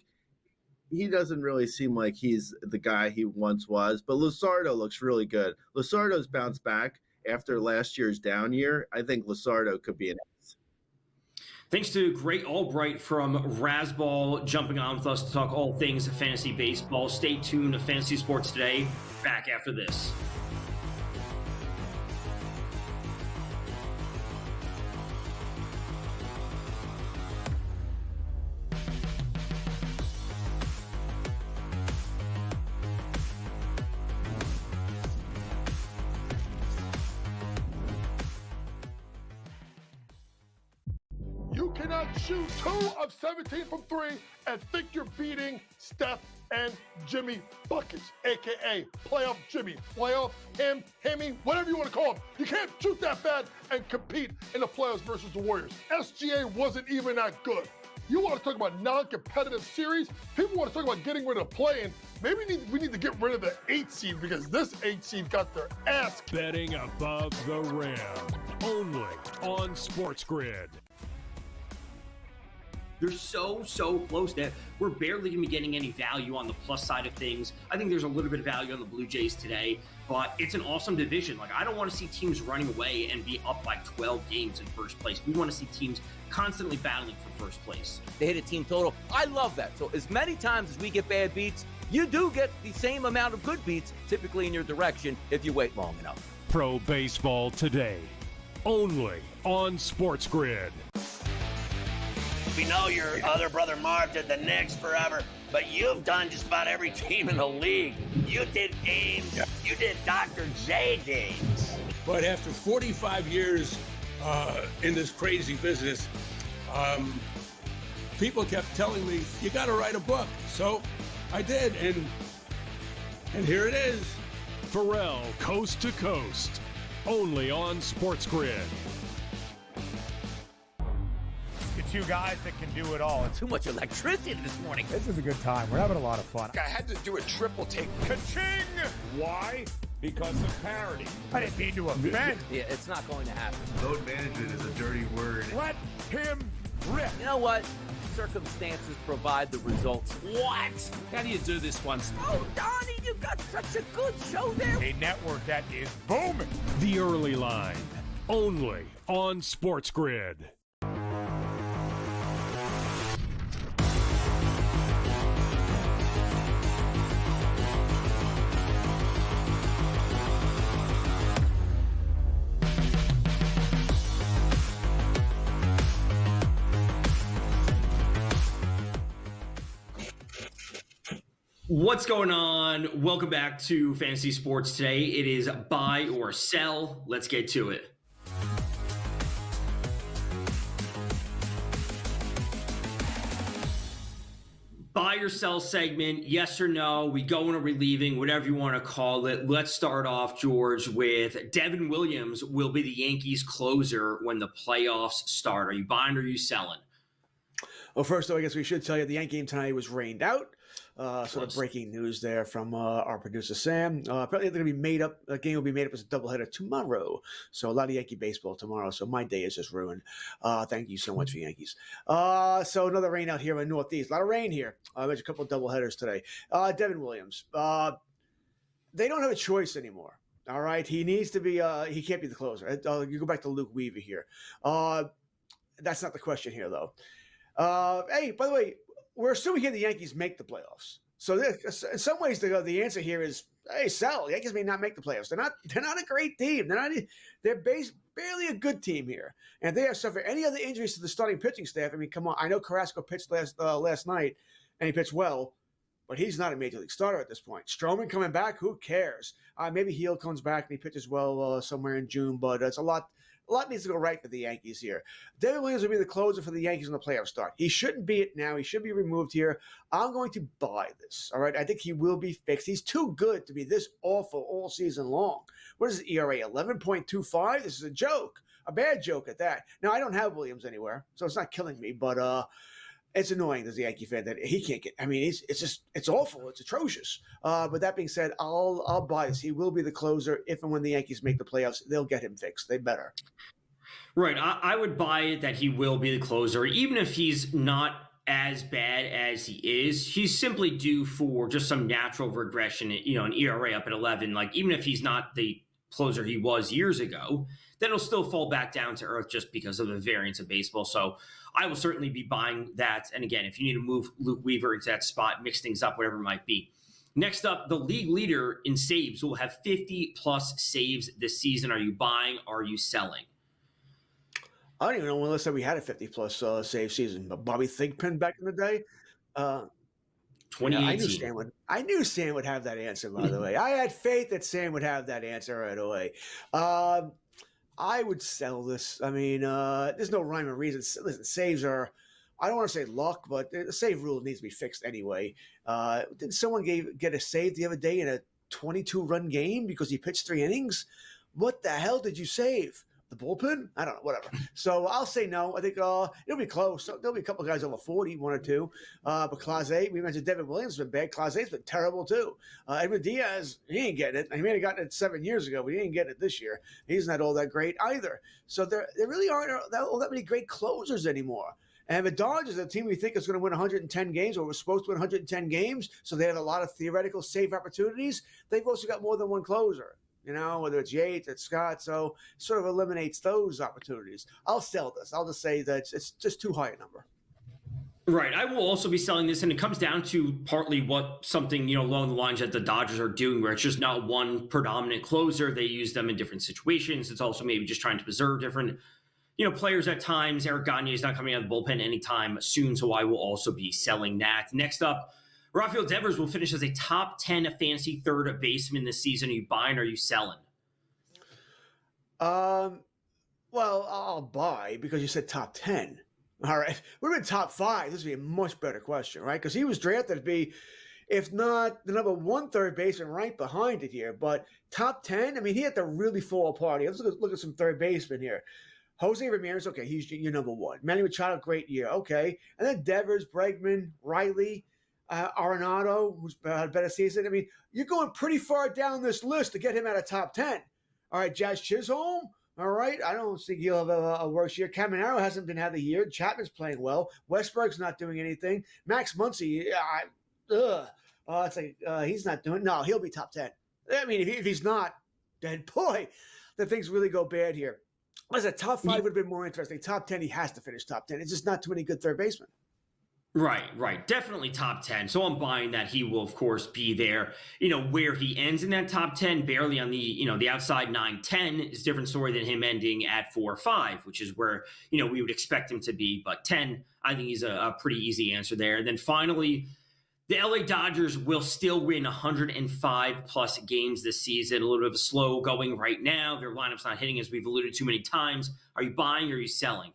he doesn't really seem like he's the guy he once was, but Luzardo looks really good. Luzardo's bounced back after last year's down year. I think Luzardo could be an ace. Thanks to Gray Albright from Razzball jumping on with us to talk all things fantasy baseball. Stay tuned to Fantasy Sports Today. Back after this. not shoot 2 of 17 from 3 and think you're beating Steph and Jimmy Buckets, a.k.a. Playoff Jimmy, Playoff him, Himmy, whatever you want to call him. You can't shoot that bad and compete in the playoffs versus the Warriors. SGA wasn't even that good. You want to talk about non-competitive series? People want to talk about getting rid of play-in. Maybe we need to get rid of the 8 seed because this 8 seed got their ass kicked. Betting above the rim, only on SportsGrid. They're so close that we're barely going to be getting any value on the plus side of things. I think there's a little bit of value on the Blue Jays today, but it's an awesome division. Like, I don't want to see teams running away and be up by 12 games in first place. We want to see teams constantly battling for first place. They hit a team total. I love that. So as many times as we get bad beats, you do get the same amount of good beats, typically in your direction, if you wait long enough. Pro Baseball today, only on SportsGrid. We know your other brother Marv did the Knicks forever, but you've done just about every team in the league. You did Ames. You did Dr. J Days. But after 45 years in this crazy business, people kept telling me, you got to write a book. So I did, and here it is. Pharrell, Coast to Coast, only on SportsGrid. Two guys that can do it all. Too much electricity this morning. This is a good time. We're having a lot of fun. I had to do a triple take. Ka-ching! Why? Because of parity. I didn't mean to offend. Yeah, it's not going to happen. Load management is a dirty word. Let him rip. You know what? Circumstances provide the results. What? How do you do this one? Oh, Donnie, you got such a good show there. A network that is booming. The Early Line, only on SportsGrid. What's going on? Welcome back to Fantasy Sports Today. It is buy or sell. Let's get to it. Buy or sell segment, yes or no. We go in a relieving, whatever you want to call it. Let's start off, George, with Devin Williams will be the Yankees closer when the playoffs start. Are you buying or are you selling? Well, first, though, I guess we should tell you the Yankee game tonight was rained out. Sort of breaking news there from our producer, Sam. Apparently, they're going to be made up. The game will be made up as a doubleheader tomorrow. So a lot of Yankee baseball tomorrow. So my day is just ruined. Thank you so much for Yankees. So another rain out here in the Northeast. A lot of rain here. There's a couple of doubleheaders today. Devin Williams. They don't have a choice anymore. All right. He needs to be, he can't be the closer. You go back to Luke Weaver here. That's not the question here, though. Hey, by the way, we're assuming here the Yankees make the playoffs. So in some ways, the answer here is, hey, sell. The Yankees may not make the playoffs. They're not a great team. They're barely a good team here. And if they have suffered any other injuries to the starting pitching staff, I mean, come on. I know Carrasco pitched last night, and he pitched well, but he's not a major league starter at this point. Stroman coming back, who cares? Maybe Heel comes back and he pitches well somewhere in June, but it's a lot needs to go right for the Yankees here. Devin Williams will be the closer for the Yankees in the playoff start. He shouldn't be it now. He should be removed here. I'm going to buy this. All right. I think he will be fixed. He's too good to be this awful all season long. What is his ERA? 11.25? This is a joke. A bad joke at that. Now, I don't have Williams anywhere, so it's not killing me, but it's annoying as a Yankee fan that he can't get. I mean, it's awful. It's atrocious. But that being said, I'll buy this. He will be the closer if and when the Yankees make the playoffs. They'll get him fixed. They better. Right. I would buy it that he will be the closer, even if he's not as bad as he is. He's simply due for just some natural regression. An ERA up at 11. Like, even if he's not the closer he was years ago, then it'll still fall back down to earth just because of the variance of baseball. So I will certainly be buying that. And again, if you need to move Luke Weaver into that spot, mix things up, whatever it might be. Next up, the league leader in saves will have 50-plus saves this season. Are you buying? Are you selling? I don't even know when last time we had a 50-plus save season. But Bobby Thigpen back in the day? 2018. I knew Sam would have that answer, by the way. I had faith that Sam would have that answer right away. I would sell this. I mean, there's no rhyme or reason. Listen, saves are, I don't want to say luck, but the save rule needs to be fixed anyway. Did someone get a save the other day in a 22-run game because he pitched 3 innings? What the hell did you save? The bullpen? I don't know, whatever. So I'll say no. I think it'll be close. There'll be a couple of guys over 40, 1 or 2. But Clase, we mentioned Devin Williams has been bad. Clase's been terrible too. Edwin Diaz, he ain't getting it. He may have gotten it 7 years ago, but he ain't getting it this year. He's not all that great either. So there really aren't all that many great closers anymore. And the Dodgers are a team we think is going to win 110 games, or we're supposed to win 110 games, so they have a lot of theoretical save opportunities. They've also got more than one closer. Whether it's Yates, it's Scott, so it sort of eliminates those opportunities. I'll sell this. I'll just say that it's just too high a number. Right. I will also be selling this, and it comes down to partly what something, along the lines that the Dodgers are doing, where it's just not one predominant closer. They use them in different situations. It's also maybe just trying to preserve different, players at times. Eric Gagne is not coming out of the bullpen anytime soon, so I will also be selling that. Next up, Rafael Devers will finish as a top 10 fantasy third baseman this season. Are you buying or are you selling? Well, I'll buy because you said top 10. All right. We're in top 5. This would be a much better question, right? Because he was drafted to be, if not the number 1 third baseman, right behind it here. But top 10, I mean, he had to really fall apart here. Let's look at some third basemen here. Jose Ramirez, okay, he's your number 1. Manny Machado, great year, okay. And then Devers, Bregman, Riley, Arenado, who's had a better season. I mean, you're going pretty far down this list to get him out of top 10. All right, Jazz Chisholm, all right. I don't think he'll have a worse year. Caminero hasn't been having a year. Chapman's playing well. Westberg's not doing anything. Max Muncy, it's like he's not doing. No, he'll be top 10. I mean, if he's not, then boy, the things really go bad here. As a top 5 would have been more interesting. Top 10, he has to finish top 10. It's just not too many good third basemen. Right. Definitely top 10. So I'm buying that he will, of course, be there. Where he ends in that top 10, barely on the, the outside 9-10 is a different story than him ending at 4 or 5, which is where, we would expect him to be. But 10, I think he's a pretty easy answer there. And then finally, the LA Dodgers will still win 105-plus games this season. A little bit of a slow going right now. Their lineup's not hitting, as we've alluded to many times. Are you buying or are you selling?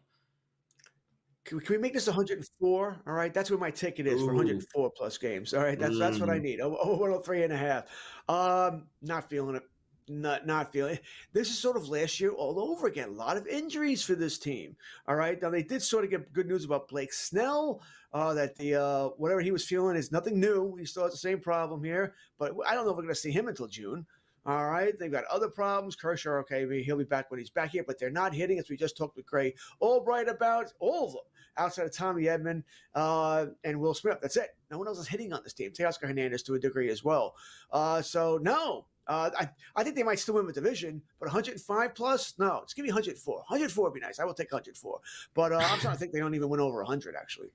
Can we make this 104? All right, that's where my ticket is for 104 plus games. All right, that's what I need. 103.5. Not feeling it. Not feeling it. This is sort of last year all over again. A lot of injuries for this team. All right, now they did sort of get good news about Blake Snell. That the whatever he was feeling is nothing new. He still has the same problem here, but I don't know if we're going to see him until June. All right, they've got other problems. Kershaw, okay, he'll be back when he's back here, but they're not hitting, as we just talked with Gray Albright about, all of them, outside of Tommy Edman and Will Smith. That's it. No one else is hitting on this team. Teoscar Hernandez to a degree as well. So, no. I think they might still win the division, but 105 plus? No, just give me 104. 104 would be nice. I will take 104. But I'm starting to think they don't even win over 100, actually.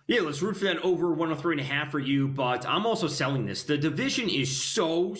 Yeah, let's root for that over 103.5 for you, but I'm also selling this. The division is so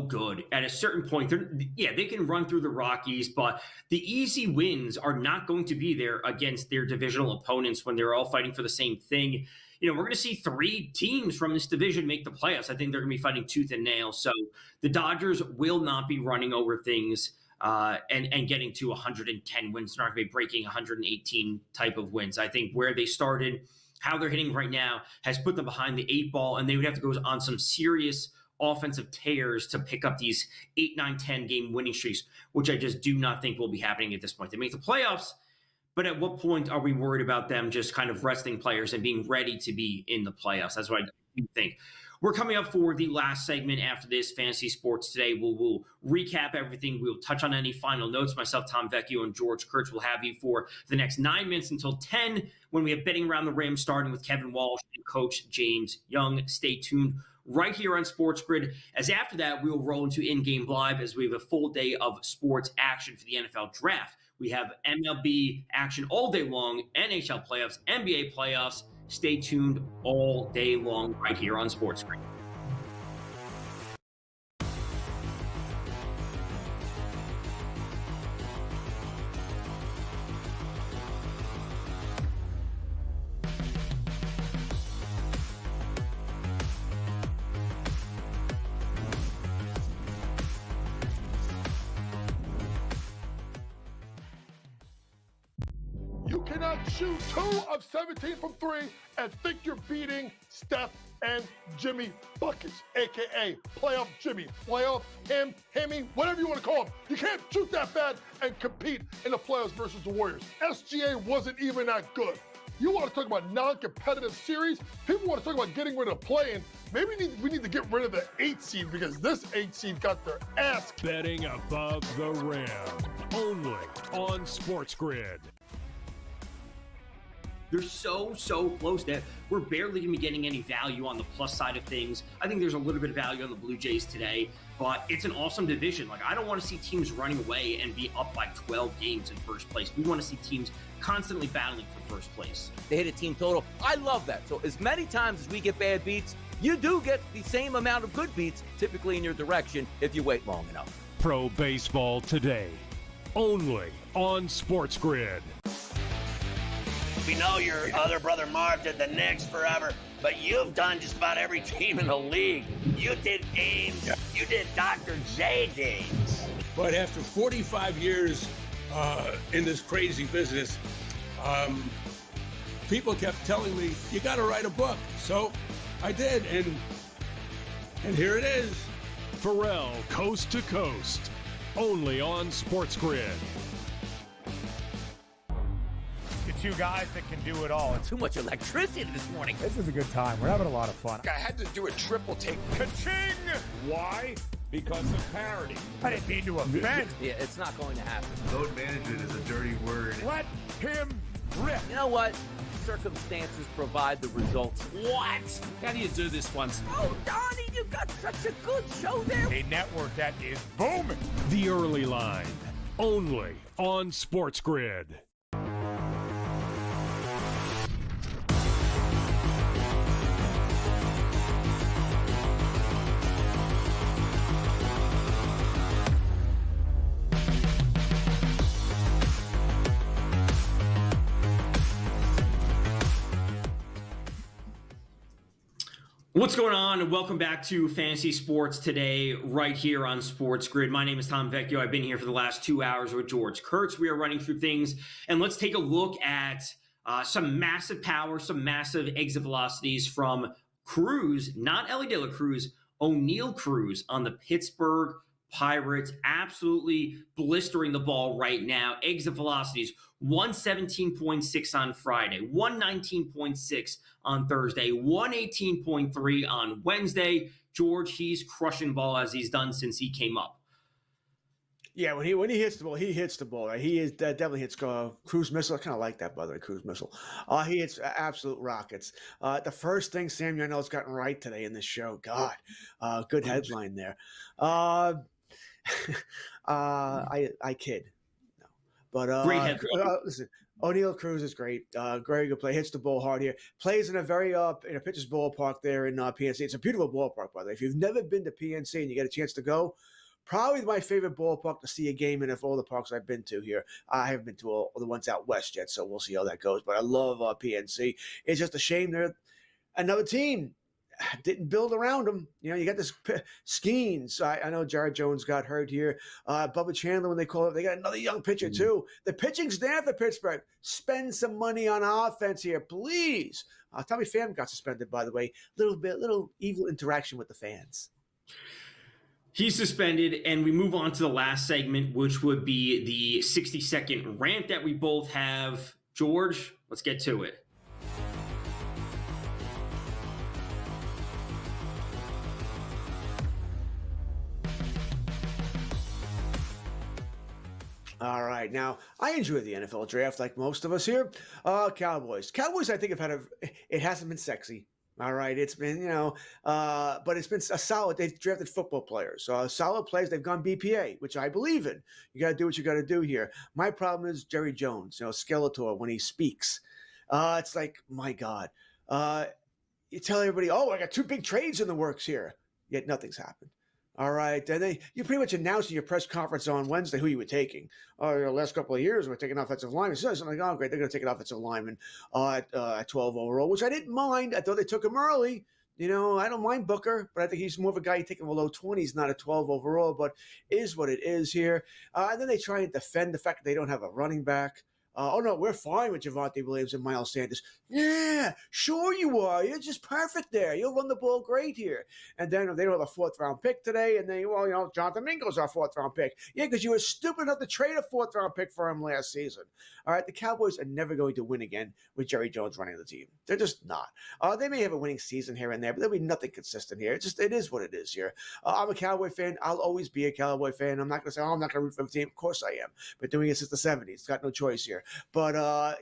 good. At a certain point, they can run through the Rockies, but the easy wins are not going to be there against their divisional opponents when they're all fighting for the same thing. We're going to see 3 teams from this division make the playoffs. I think they're going to be fighting tooth and nail. So the Dodgers will not be running over things and getting to 110 wins. They're not going to be breaking 118 type of wins. I think where they started, how they're hitting right now, has put them behind the 8 ball, and they would have to go on some serious offensive tears to pick up these 8, 9, 10 game winning streaks, which I just do not think will be happening at this point. They make the playoffs, but at what point are we worried about them just kind of resting players and being ready to be in the playoffs? That's what I think. We're coming up for the last segment after this, Fantasy Sports Today. We'll recap everything. We'll touch on any final notes. Myself, Tom Vecchio, and George Kurtz will have you for the next 9 minutes until 10 when we have Betting Around the Rim, starting with Kevin Walsh and Coach James Young. Stay tuned right here on SportsGrid, as after that, we will roll into In-Game Live as we have a full day of sports action for the NFL Draft. We have MLB action all day long, NHL playoffs, NBA playoffs. Stay tuned all day long right here on SportsGrid. cannot shoot 2 of 17 from 3 and think you're beating Steph and Jimmy Buckets, a.k.a. Playoff Jimmy, Playoff him, Hemmy, whatever you want to call him. You can't shoot that bad and compete in the playoffs versus the Warriors. SGA wasn't even that good. You want to talk about non-competitive series? People want to talk about getting rid of play-in. Maybe we need to get rid of the 8 seed because this 8 seed got their ass kicked. Betting above the rim. Only on SportsGrid. They're so close that we're barely going to be getting any value on the plus side of things. I think there's a little bit of value on the Blue Jays today, but it's an awesome division. Like, I don't want to see teams running away and be up by 12 games in first place. We want to see teams constantly battling for first place. They hit a team total. I love that. So as many times as we get bad beats, you do get the same amount of good beats, typically in your direction, if you wait long enough. Pro Baseball Today. Only on SportsGrid. We know your other brother Marv did the Knicks forever, but you've done just about every team in the league. You did Ames. You did Dr. J. Dames. But after 45 years in this crazy business, people kept telling me, you got to write a book. So I did, and here it is. Pharrell, Coast to Coast. Only on SportsGrid. Two guys that can do it all. Too much electricity this morning. This is a good time. We're having a lot of fun. I had to do a triple take. Ka-ching! Why? Because of parity. I didn't mean to offend. Yeah, it's not going to happen. Load management is a dirty word. Let him rip. You know what? Circumstances provide the results. What? How do you do this once? Oh, Donnie, you got such a good show there. A network that is booming. The Early Line. Only on SportsGrid. What's going on? And welcome back to Fantasy Sports Today, right here on SportsGrid. My name is Tom Vecchio. I've been here for the last 2 hours with George Kurtz. We are running through things, and let's take a look at some massive power, some massive exit velocities from Cruz, not Ellie De La Cruz, O'Neal Cruz on the Pittsburgh Pirates. Absolutely blistering the ball right now. Exit velocities 117.6 on Friday, 119.6 on Thursday, 118.3 on Wednesday. George, he's crushing ball as he's done since he came up. Yeah, when he hits the ball, he hits the ball. Right? He is definitely hits cruise missile. I kind of like that, by the way, cruise missile. He hits absolute rockets. The first thing Sam Yarnell's gotten right today in this show. God, good headline there. I kid. No, but great head. Listen, O'Neal Cruz is great. Very good play. Hits the ball hard here. Plays in a very in a pitcher's ballpark there in PNC. It's a beautiful ballpark, by the way. If you've never been to PNC and you get a chance to go, probably my favorite ballpark to see a game in of all the parks I've been to here. I haven't been to all the ones out west yet, so we'll see how that goes. But I love PNC. It's just a shame they're another team didn't build around them. You know, you got this Skeens. I know Jared Jones got hurt here. Bubba Chandler, when they call it, they got another young pitcher too. The pitching staff at Pittsburgh, spend some money on offense here, please. Tommy Pham got suspended, by the way. Little evil interaction with the fans. He's suspended, and we move on to the last segment, which would be the 60-second rant that we both have. George, let's get to it. All right. Now, I enjoy the NFL draft like most of us here. Cowboys, I think, it hasn't been sexy. All right. It's been, but it's been a solid. They've drafted football players. Solid players. They've gone BPA, which I believe in. You got to do what you got to do here. My problem is Jerry Jones, Skeletor, when he speaks. It's like, my God. You tell everybody, I got 2 big trades in the works here. Yet nothing's happened. All right. And you pretty much announced in your press conference on Wednesday who you were taking. The last couple of years, we're taking offensive linemen. So I'm like, oh, great. They're going to take an offensive lineman at 12 overall, which I didn't mind. I thought they took him early. I don't mind Booker, but I think he's more of a guy you take him below 20s, not a 12 overall, but is what it is here. And then they try and defend the fact that they don't have a running back. oh no, we're fine with Javonte Williams and Miles Sanders. Yeah, sure you are. You're just perfect there. You'll run the ball great here. And then they don't have a 4th-round pick today, and then, well, you know, Jonathan Mingo's our 4th-round pick. Yeah, because you were stupid enough to trade a 4th-round pick for him last season. All right, the Cowboys are never going to win again with Jerry Jones running the team. They're just not. They may have a winning season here and there, but there'll be nothing consistent here. It is what it is here. I'm a Cowboy fan. I'll always be a Cowboy fan. I'm not going to say, I'm not going to root for the team. Of course I am. Been doing it since the 70s. Got no choice here. But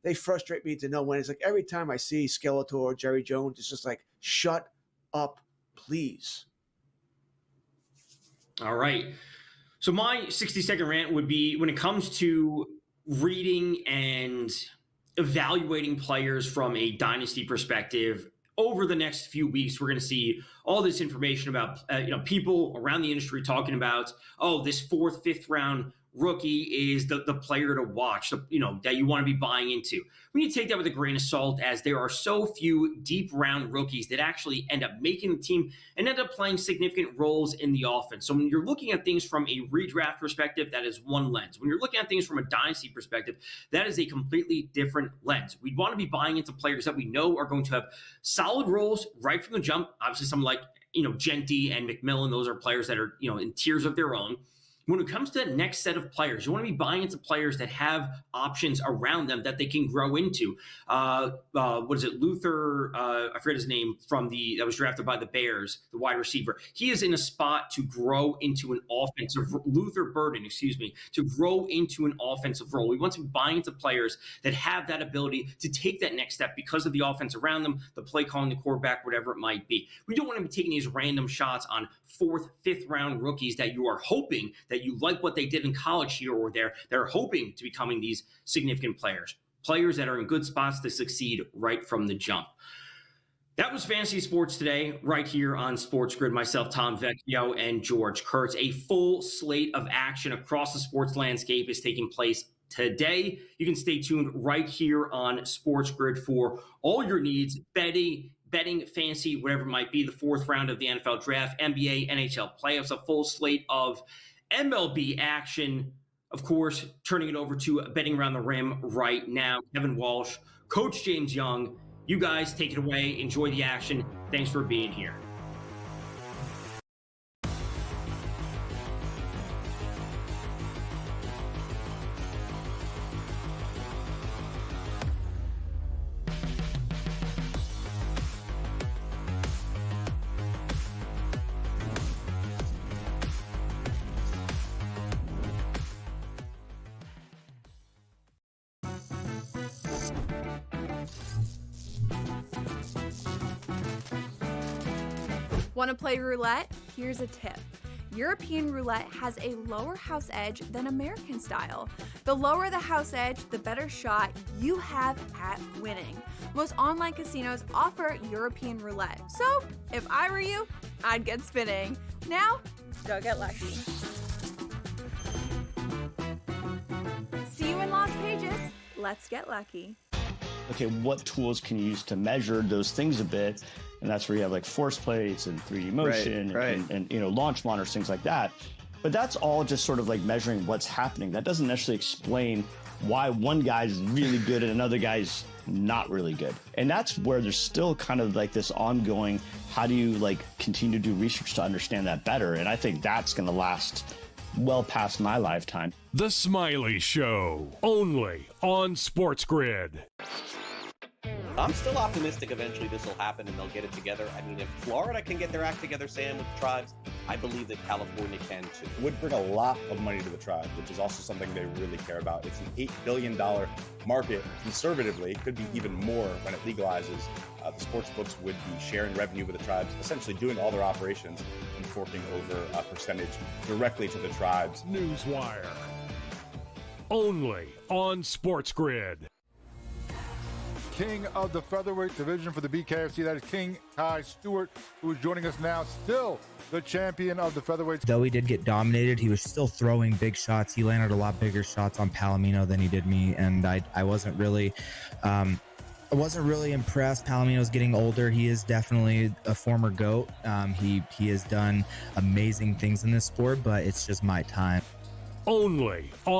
they frustrate me to no end. It's like every time I see Skeletor or Jerry Jones, it's just like, shut up, please. All right. So my 60-second rant would be, when it comes to reading and evaluating players from a dynasty perspective, over the next few weeks, we're going to see all this information about people around the industry talking about, oh, this 4th, 5th round rookie is the player to watch, that you want to be buying into. We need to take that with a grain of salt, as there are so few deep round rookies that actually end up making the team and end up playing significant roles in the offense. So when you're looking at things from a redraft perspective, that is one lens. When you're looking at things from a dynasty perspective, that is a completely different lens. We'd want to be buying into players that we know are going to have solid roles right from the jump. Obviously, someone like Genty and McMillan, those are players that are in tiers of their own. When it comes to the next set of players, you want to be buying into players that have options around them that they can grow into. What is it? Luther, I forget his name, that was drafted by the Bears, the wide receiver. He is in a spot to grow into an offensive, Luther Burden, to grow into an offensive role. We want to be buying into players that have that ability to take that next step because of the offense around them, the play calling, the quarterback, whatever it might be. We don't want to be taking these random shots on 4th, 5th round rookies that you are hoping that you like what they did in college here or there. They're hoping to becoming these significant players that are in good spots to succeed right from the jump. That was Fantasy Sports today, right here on SportsGrid. Myself, Tom Vecchio, and George Kurtz. A full slate of action across the sports landscape is taking place today. You can stay tuned right here on SportsGrid for all your needs, betting, fantasy, whatever it might be. The 4th round of the NFL draft, NBA, NHL playoffs, a full slate of MLB action. Of course, turning it over to Betting Around the Rim right now. Kevin Walsh, Coach James Young. You guys take it away. Enjoy the action. Thanks for being here. Want to play roulette? Here's a tip. European roulette has a lower house edge than American style. The lower the house edge, the better shot you have at winning. Most online casinos offer European roulette. So, if I were you, I'd get spinning. Now, go get lucky. See you in Las Vegas. Let's get lucky. Okay, what tools can you use to measure those things a bit? And that's where you have like force plates and 3D motion and launch monitors, things like that. But that's all just sort of like measuring what's happening. That doesn't necessarily explain why one guy's really good and another guy's not really good. And that's where there's still kind of like this ongoing, how do you like continue to do research to understand that better? And I think that's going to last well past my lifetime. The Smiley Show, only on SportsGrid. I'm still optimistic eventually this will happen and they'll get it together. I mean, if Florida can get their act together, Sam, with the tribes, I believe that California can too. It would bring a lot of money to the tribe, which is also something they really care about. It's an $8 billion market. Conservatively, it could be even more when it legalizes. The sports books would be sharing revenue with the tribes, essentially doing all their operations and forking over a percentage directly to the tribes. Newswire, only on SportsGrid. King of the featherweight division for the BKFC, that is King Kai Stewart, who is joining us now, still the champion of the featherweights. Though he did get dominated, he was still throwing big shots. He landed a lot bigger shots on Palomino than he did me, and I wasn't really impressed. Palomino's getting older. He is definitely a former GOAT. He has done amazing things in this sport, but it's just my time. Only on